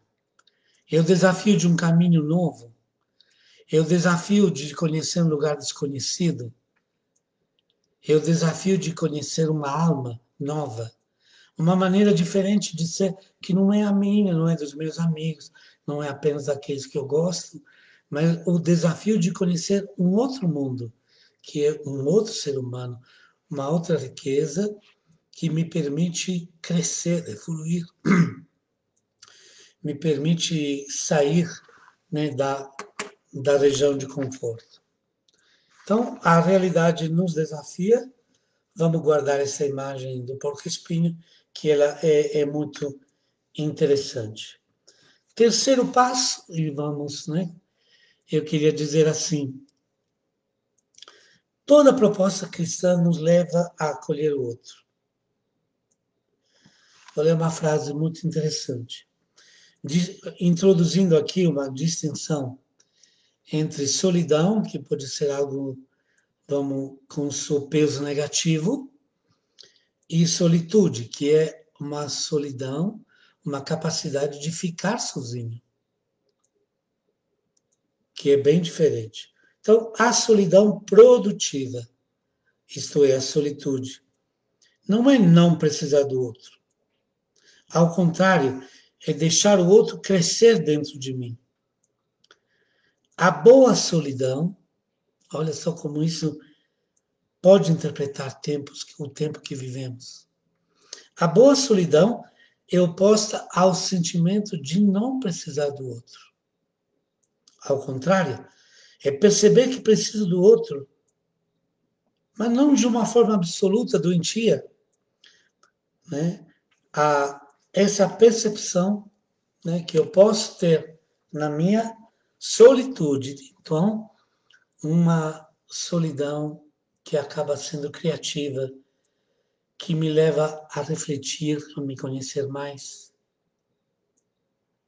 é o desafio de um caminho novo, é o desafio de conhecer um lugar desconhecido, é o desafio de conhecer uma alma nova, uma maneira diferente de ser, que não é a minha, não é dos meus amigos, não é apenas daqueles que eu gosto, mas o desafio de conhecer um outro mundo, que é um outro ser humano, uma outra riqueza que me permite crescer, evoluir, me permite sair, né, da região de conforto. Então, a realidade nos desafia. Vamos guardar essa imagem do porco-espinho, que ela é muito interessante. Terceiro passo, e vamos, né? Eu queria dizer assim: toda proposta cristã nos leva a acolher o outro. Vou ler uma frase muito interessante, introduzindo aqui uma distinção entre solidão, que pode ser algo, vamos, com seu peso negativo, e solitude, que é uma solidão, uma capacidade de ficar sozinho, que é bem diferente. Então, a solidão produtiva, isto é, a solitude, não é não precisar do outro. Ao contrário, é deixar o outro crescer dentro de mim. A boa solidão, olha só como isso pode interpretar o tempo que vivemos. A boa solidão é oposta ao sentimento de não precisar do outro. Ao contrário, é perceber que preciso do outro, mas não de uma forma absoluta, doentia, né? Essa percepção, né, que eu posso ter na minha solitude. Então, uma solidão que acaba sendo criativa, que me leva a refletir, a me conhecer mais,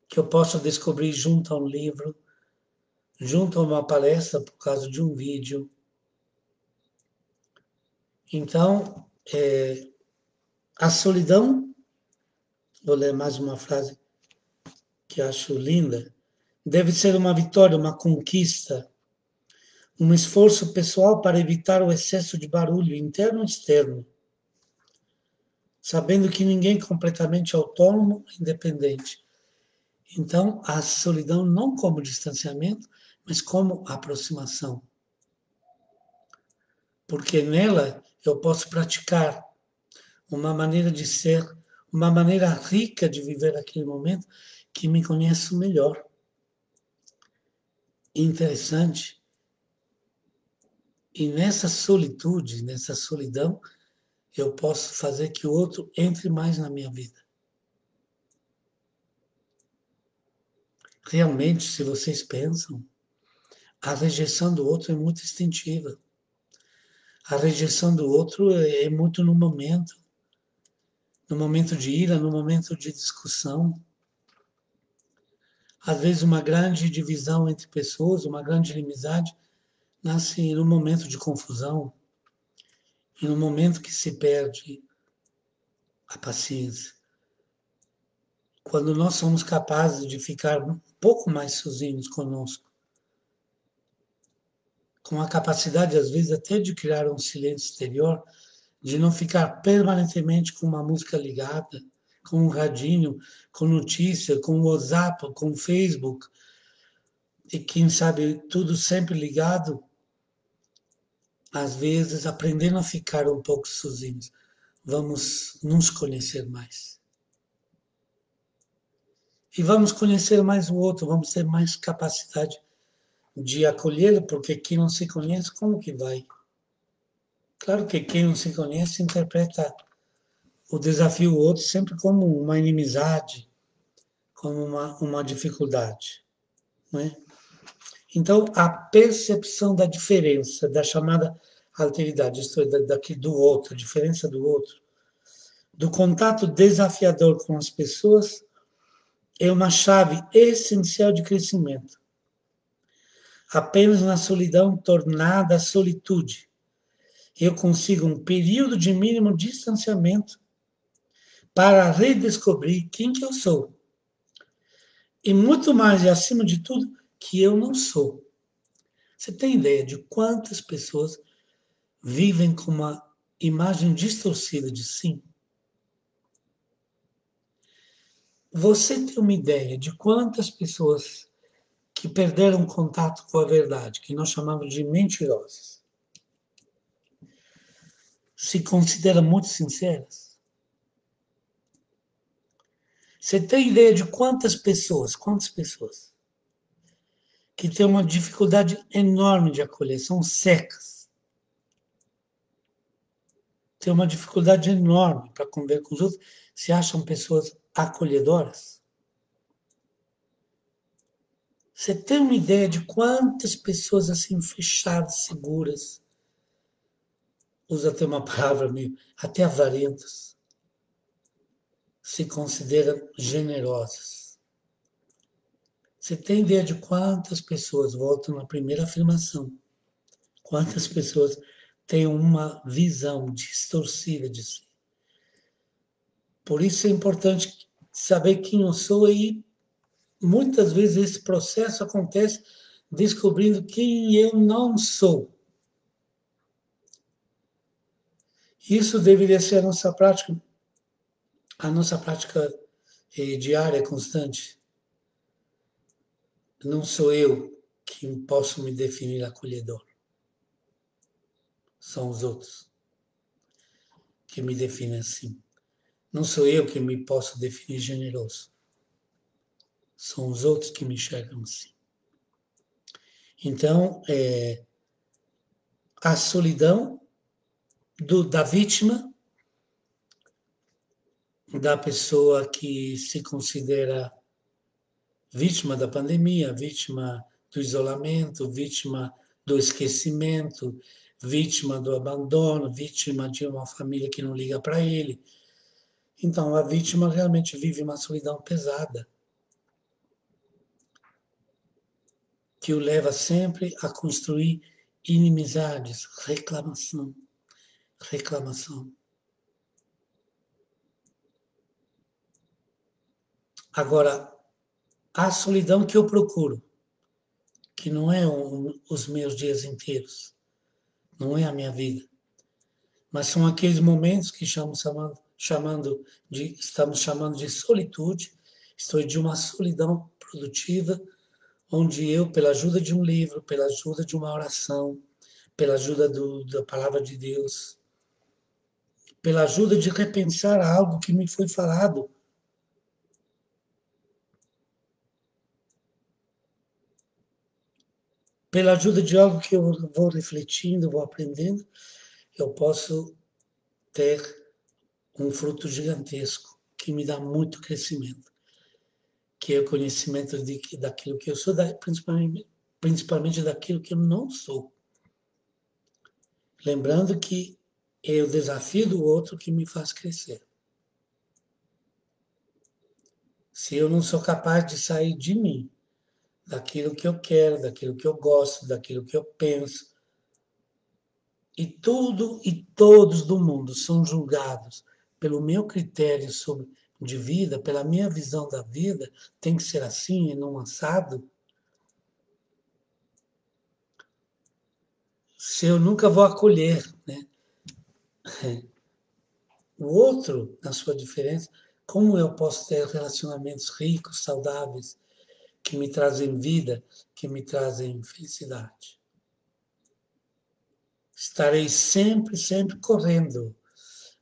que eu posso descobrir junto a um livro, junto a uma palestra por causa de um vídeo. Então, a solidão, vou ler mais uma frase que acho linda, deve ser uma vitória, uma conquista, um esforço pessoal para evitar o excesso de barulho interno e externo, sabendo que ninguém é completamente autônomo e independente. Então, a solidão não como distanciamento, mas como aproximação. Porque nela eu posso praticar uma maneira de ser, uma maneira rica de viver aquele momento que me conheço melhor. Interessante. E nessa solitude, nessa solidão, eu posso fazer que o outro entre mais na minha vida. Realmente, se vocês pensam, a rejeição do outro é muito instintiva. A rejeição do outro é muito no momento de ira, no momento de discussão. Às vezes, uma grande divisão entre pessoas, uma grande inimizade, nasce no momento de confusão e no momento que se perde a paciência. Quando nós somos capazes de ficar um pouco mais sozinhos conosco, com a capacidade, às vezes, até de criar um silêncio exterior, de não ficar permanentemente com uma música ligada, com um radinho, com notícia, com o WhatsApp, com o Facebook, e quem sabe tudo sempre ligado, às vezes aprendendo a ficar um pouco sozinhos, vamos nos conhecer mais. E vamos conhecer mais o outro, vamos ter mais capacidade de acolhê-lo, porque quem não se conhece, como que vai? Claro que quem não se conhece interpreta o desafio do outro sempre como uma inimizade, como uma dificuldade. Não é? Então, a percepção da diferença, da chamada alteridade, isto é, daqui do outro, a diferença do outro, do contato desafiador com as pessoas, é uma chave essencial de crescimento. Apenas na solidão tornada solitude, eu consigo um período de mínimo distanciamento para redescobrir quem que eu sou. E muito mais, e acima de tudo, que eu não sou. Você tem ideia de quantas pessoas vivem com uma imagem distorcida de si? Você tem uma ideia de quantas pessoas que perderam contato com a verdade, que nós chamamos de mentirosas, se consideram muito sinceras? Você tem ideia de quantas pessoas que têm uma dificuldade enorme de acolher, são secas, têm uma dificuldade enorme para conviver com os outros, se acham pessoas acolhedoras? Você tem uma ideia de quantas pessoas assim fechadas, seguras, usa até uma palavra meio, até avarentas, se consideram generosas? Você tem ideia de quantas pessoas, voltam na primeira afirmação, quantas pessoas têm uma visão distorcida de si? Por isso é importante saber quem eu sou e muitas vezes esse processo acontece descobrindo quem eu não sou. Isso deveria ser a nossa prática diária, constante. Não sou eu que posso me definir acolhedor. São os outros que me definem assim. Não sou eu que me posso definir generoso. São os outros que me enxergam assim. Então, a solidão da vítima, da pessoa que se considera vítima da pandemia, vítima do isolamento, vítima do esquecimento, vítima do abandono, vítima de uma família que não liga para ele. Então, a vítima realmente vive uma solidão pesada, que o leva sempre a construir inimizades, reclamação, reclamação. Agora, a solidão que eu procuro, que não é os meus dias inteiros, não é a minha vida, mas são aqueles momentos que estamos chamando de solitude, estou de uma solidão produtiva, onde eu, pela ajuda de um livro, pela ajuda de uma oração, pela ajuda da palavra de Deus, pela ajuda de repensar algo que me foi falado, pela ajuda de algo que eu vou refletindo, vou aprendendo, eu posso ter um fruto gigantesco que me dá muito crescimento, que é o conhecimento daquilo que eu sou, principalmente daquilo que eu não sou. Lembrando que é o desafio do outro que me faz crescer. Se eu não sou capaz de sair de mim, daquilo que eu quero, daquilo que eu gosto, daquilo que eu penso, e tudo e todos do mundo são julgados pelo meu critério de vida, pela minha visão da vida, tem que ser assim e não assado, se eu nunca vou acolher, né, o outro na sua diferença, como eu posso ter relacionamentos ricos, saudáveis, que me trazem vida, que me trazem felicidade? Estarei sempre, sempre correndo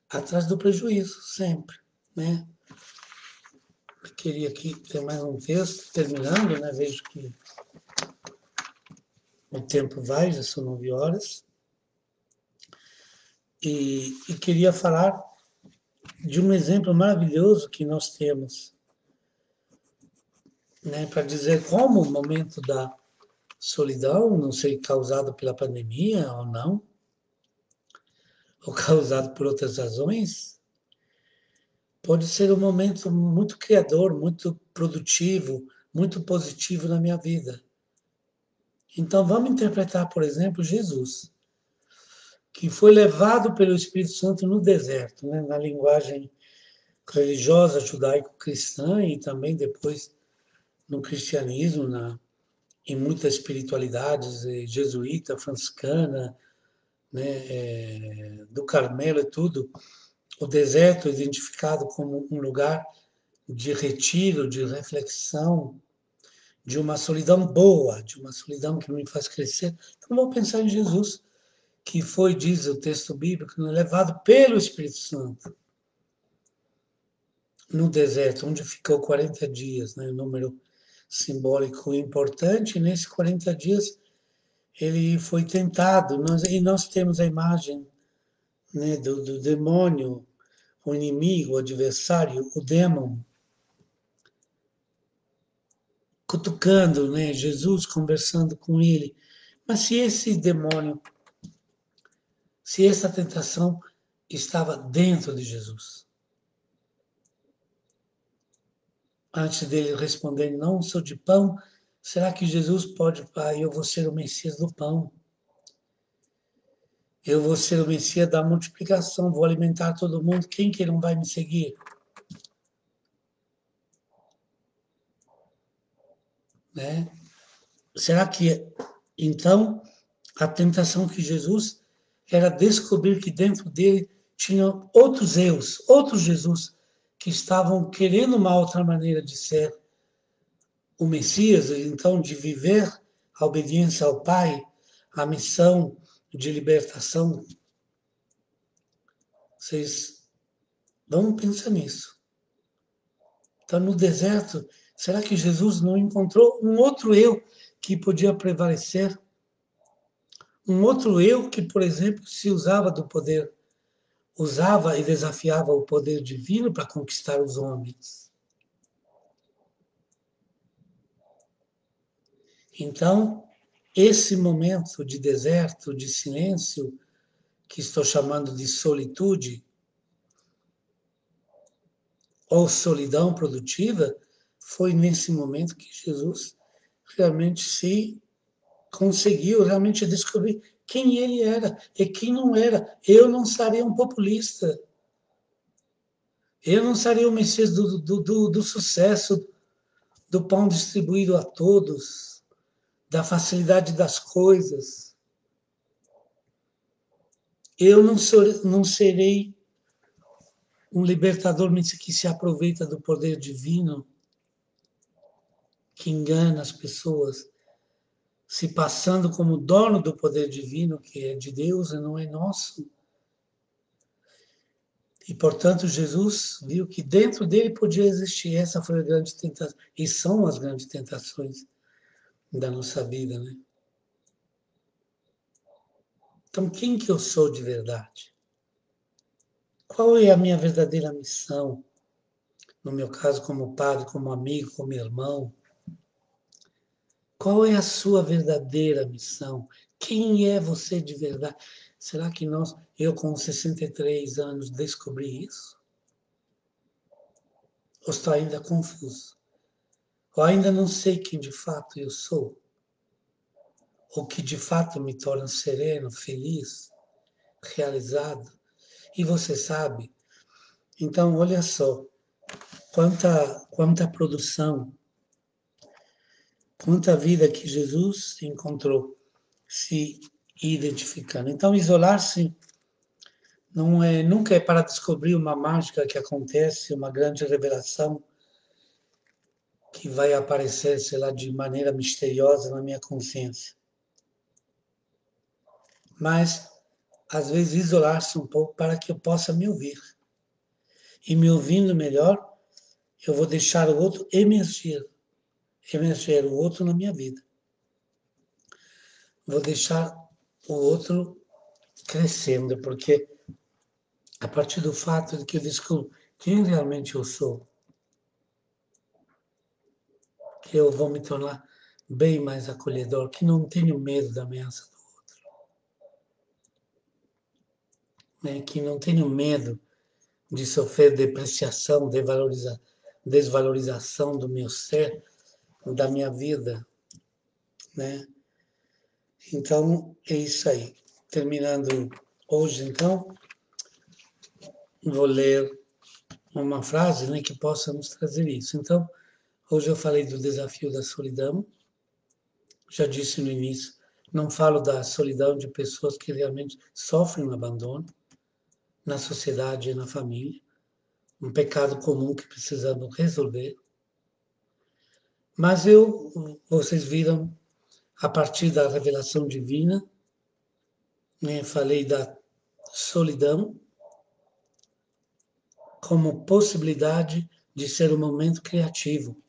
atrás do prejuízo, sempre, né? Eu queria aqui ter mais um texto, terminando, né? Vejo que o tempo vai, já são 9 horas. E queria falar de um exemplo maravilhoso que nós temos, né? Para dizer como o momento da solidão, não sei, causado pela pandemia ou não, ou causado por outras razões, pode ser um momento muito criador, muito produtivo, muito positivo na minha vida. Então vamos interpretar, por exemplo, Jesus, que foi levado pelo Espírito Santo no deserto, né, na linguagem religiosa judaico-cristã e também depois no cristianismo, em muitas espiritualidades jesuíta, franciscana, né, do Carmelo e tudo. O deserto é identificado como um lugar de retiro, de reflexão, de uma solidão boa, de uma solidão que me faz crescer. Então, vou pensar em Jesus, que foi, diz o texto bíblico, levado pelo Espírito Santo no deserto, onde ficou 40 dias, né, um número simbólico importante. E nesses 40 dias ele foi tentado, e nós temos a imagem, né, do demônio, o inimigo, o adversário, o demon, cutucando, né, Jesus conversando com ele. Mas se esse demônio, se essa tentação estava dentro de Jesus, antes dele responder, não sou de pão, será que Jesus pode, pai, eu vou ser o Messias do pão? Eu vou ser o Messias da multiplicação, vou alimentar todo mundo, quem que não vai me seguir? Né? Será que, então, a tentação que Jesus era descobrir que dentro dele tinham outros eus, outros Jesus, que estavam querendo uma outra maneira de ser o Messias, então de viver a obediência ao Pai, a missão de libertação. Vocês Vamos pensar nisso. Então, no deserto, será que Jesus não encontrou um outro eu que podia prevalecer? Um outro eu que, por exemplo, se usava do poder, usava e desafiava o poder divino para conquistar os homens. Então, esse momento de deserto, de silêncio, que estou chamando de solitude, ou solidão produtiva, foi nesse momento que Jesus realmente se conseguiu realmente descobrir quem ele era e quem não era. Eu não seria um populista. Eu não seria o Messias do sucesso, do pão distribuído a todos, da facilidade das coisas. Eu não serei um libertador que se aproveita do poder divino, que engana as pessoas, se passando como dono do poder divino, que é de Deus e não é nosso. E, portanto, Jesus viu que dentro dele podia existir. Essa foi a grande tentação. E são as grandes tentações da nossa vida, né? Então, quem que eu sou de verdade? Qual é a minha verdadeira missão? No meu caso, como padre, como amigo, como irmão. Qual é a sua verdadeira missão? Quem é você de verdade? Será que eu com 63 anos, descobri isso? Ou estou ainda confuso? Ou ainda não sei quem de fato eu sou? O que de fato me torna sereno, feliz, realizado? E você sabe? Então, olha só, quanta produção, quanta vida que Jesus encontrou se identificando. Então, isolar-se nunca é para descobrir uma mágica que acontece, uma grande revelação que vai aparecer, sei lá, de maneira misteriosa na minha consciência. Mas, às vezes, isolar-se um pouco para que eu possa me ouvir. E me ouvindo melhor, eu vou deixar o outro emergir o outro na minha vida. Vou deixar o outro crescendo, porque a partir do fato de que eu descubro quem realmente eu sou, que eu vou me tornar bem mais acolhedor, que não tenho medo da ameaça do outro, né? Que não tenho medo de sofrer depreciação, desvalorização do meu ser, da minha vida, né? Então, é isso aí. Terminando hoje, então, vou ler uma frase, né, que possa nos trazer isso. Então, hoje eu falei do desafio da solidão, já disse no início, não falo da solidão de pessoas que realmente sofrem o abandono na sociedade e na família, um pecado comum que precisamos resolver. Mas vocês viram, a partir da revelação divina, né, falei da solidão como possibilidade de ser um momento criativo,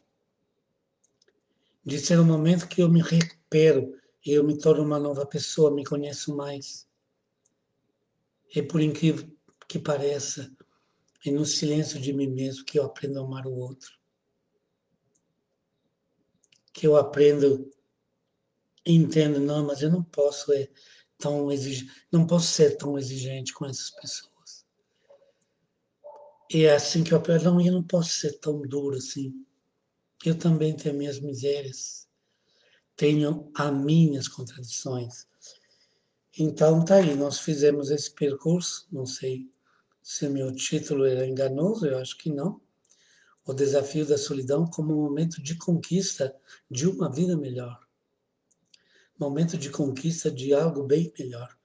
de ser um momento que eu me recupero, eu me torno uma nova pessoa, me conheço mais. E por incrível que pareça, é no silêncio de mim mesmo que eu aprendo a amar o outro. Que eu aprendo e entendo, não, mas eu não posso não posso ser tão exigente com essas pessoas. E é assim que eu aprendo, não, eu não posso ser tão duro assim. Eu também tenho minhas misérias, tenho as minhas contradições. Então tá aí, nós fizemos esse percurso, não sei se o meu título era enganoso, eu acho que não. O desafio da solidão como um momento de conquista de uma vida melhor. Momento de conquista de algo bem melhor.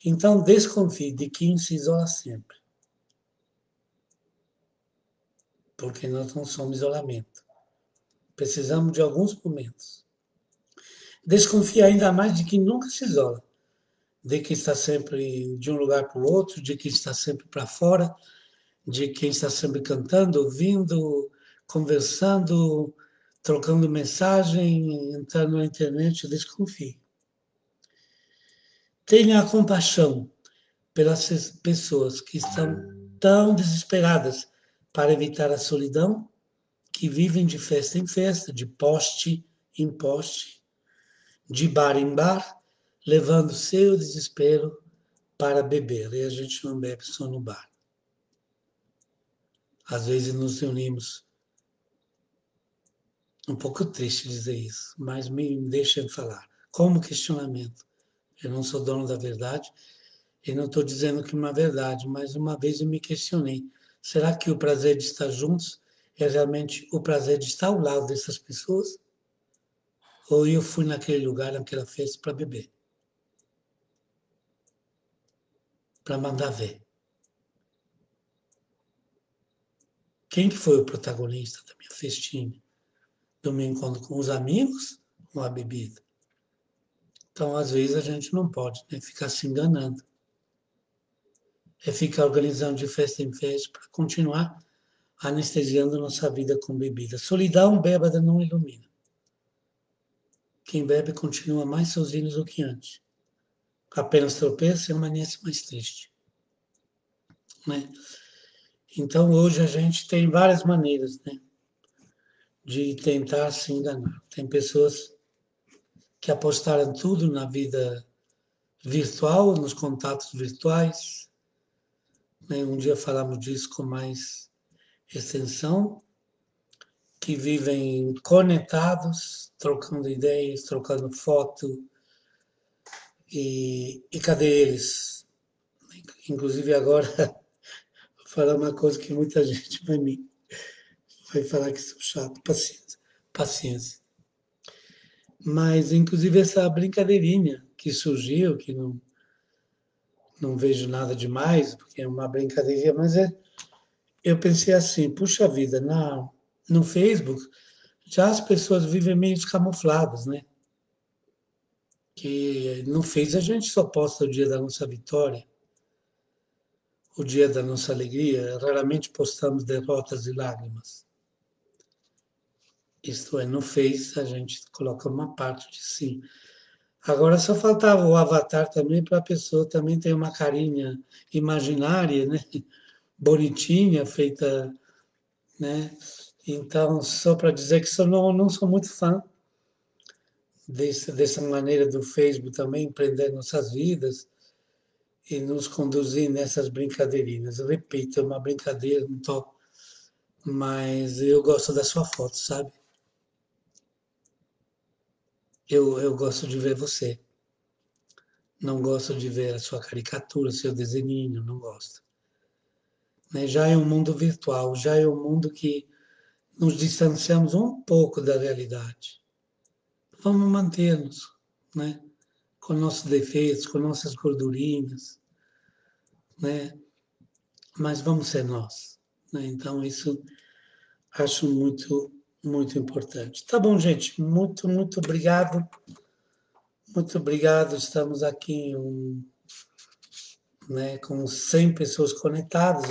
Então desconfie de quem se isola sempre. Porque nós não somos isolamento. Precisamos de alguns momentos. Desconfie ainda mais de quem nunca se isola. De que está sempre de um lugar para o outro, de que está sempre para fora, de quem está sempre cantando, ouvindo, conversando, trocando mensagem, entrando na internet, desconfie. Tenha compaixão pelas pessoas que estão tão desesperadas para evitar a solidão, que vivem de festa em festa, de poste em poste, de bar em bar, levando seu desespero para beber. E a gente não bebe só no bar. Às vezes nos reunimos, um pouco triste dizer isso, mas me deixem falar, como questionamento. Eu não sou dono da verdade, e não estou dizendo que é uma verdade, mas uma vez eu me questionei, será que o prazer de estar juntos é realmente o prazer de estar ao lado dessas pessoas? Ou eu fui naquele lugar, naquela festa, para beber? Para mandar ver. Quem que foi o protagonista da minha festinha? Do meu encontro com os amigos ou a bebida? Então, às vezes, a gente não pode, né, ficar se enganando. É ficar organizando de festa em festa para continuar anestesiando nossa vida com bebida. Solidão bêbada não ilumina. Quem bebe continua mais sozinho do que antes. Apenas tropeça e amanhece mais triste. Né? Então, hoje a gente tem várias maneiras, né, de tentar se enganar. Tem pessoas que apostaram tudo na vida virtual, nos contatos virtuais. Né? Um dia falamos disso com mais extensão, que vivem conectados, trocando ideias, trocando foto. E cadê eles? Inclusive agora, vou falar uma coisa que muita gente vai falar que sou chato, paciência, paciência. Mas, inclusive, essa brincadeirinha que surgiu, que não vejo nada demais, porque é uma brincadeirinha, mas eu pensei assim, puxa vida, no Facebook, já as pessoas vivem meio camufladas, né? Que no Face a gente só posta o dia da nossa vitória, o dia da nossa alegria, raramente postamos derrotas e lágrimas. Isto é, no Face a gente coloca uma parte de si. Agora só faltava o avatar também para a pessoa também ter uma carinha imaginária, né? Bonitinha, feita, né? Então, só para dizer que não sou muito fã dessa maneira do Facebook também empreender nossas vidas e nos conduzir nessas brincadeirinhas. Eu repito, é uma brincadeira, não tô, mas eu gosto da sua foto, sabe? Eu gosto de ver você. Não gosto de ver a sua caricatura, seu desenho, não gosto. Né? Já é um mundo virtual, já é um mundo que nos distanciamos um pouco da realidade. Vamos manter-nos, né? Com nossos defeitos, com nossas gordurinhas, né? Mas vamos ser nós. Né? Então, isso acho muito, muito importante. Tá bom, gente. Muito, muito obrigado. Muito obrigado. Estamos aqui né, com 100 pessoas conectadas,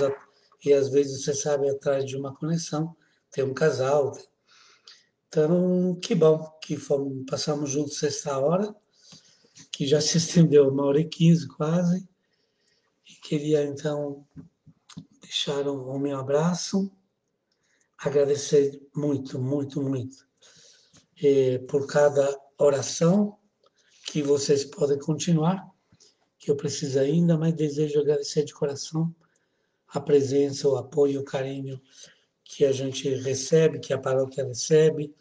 e às vezes você sabe, atrás de uma conexão tem um casal. Então, que bom que passamos juntos esta hora, que já se estendeu 1h15 quase, e queria então deixar o meu abraço, agradecer muito, muito, muito por cada oração que vocês podem continuar, que eu preciso ainda, mas desejo agradecer de coração a presença, o apoio, o carinho que a gente recebe, que a paróquia recebe,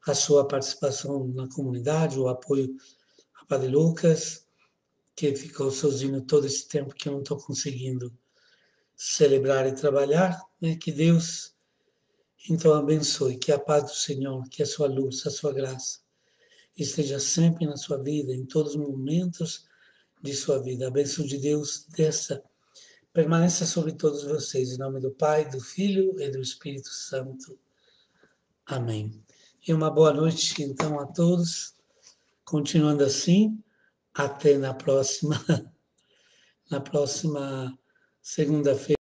a sua participação na comunidade, o apoio a Padre Lucas, que ficou sozinho todo esse tempo que eu não estou conseguindo celebrar e trabalhar, né? Que Deus então abençoe, que a paz do Senhor, que a sua luz, a sua graça esteja sempre na sua vida, em todos os momentos de sua vida. A bênção de Deus permaneça sobre todos vocês, em nome do Pai, do Filho e do Espírito Santo. Amém. E uma boa noite, então, a todos. Continuando assim, até na próxima segunda-feira.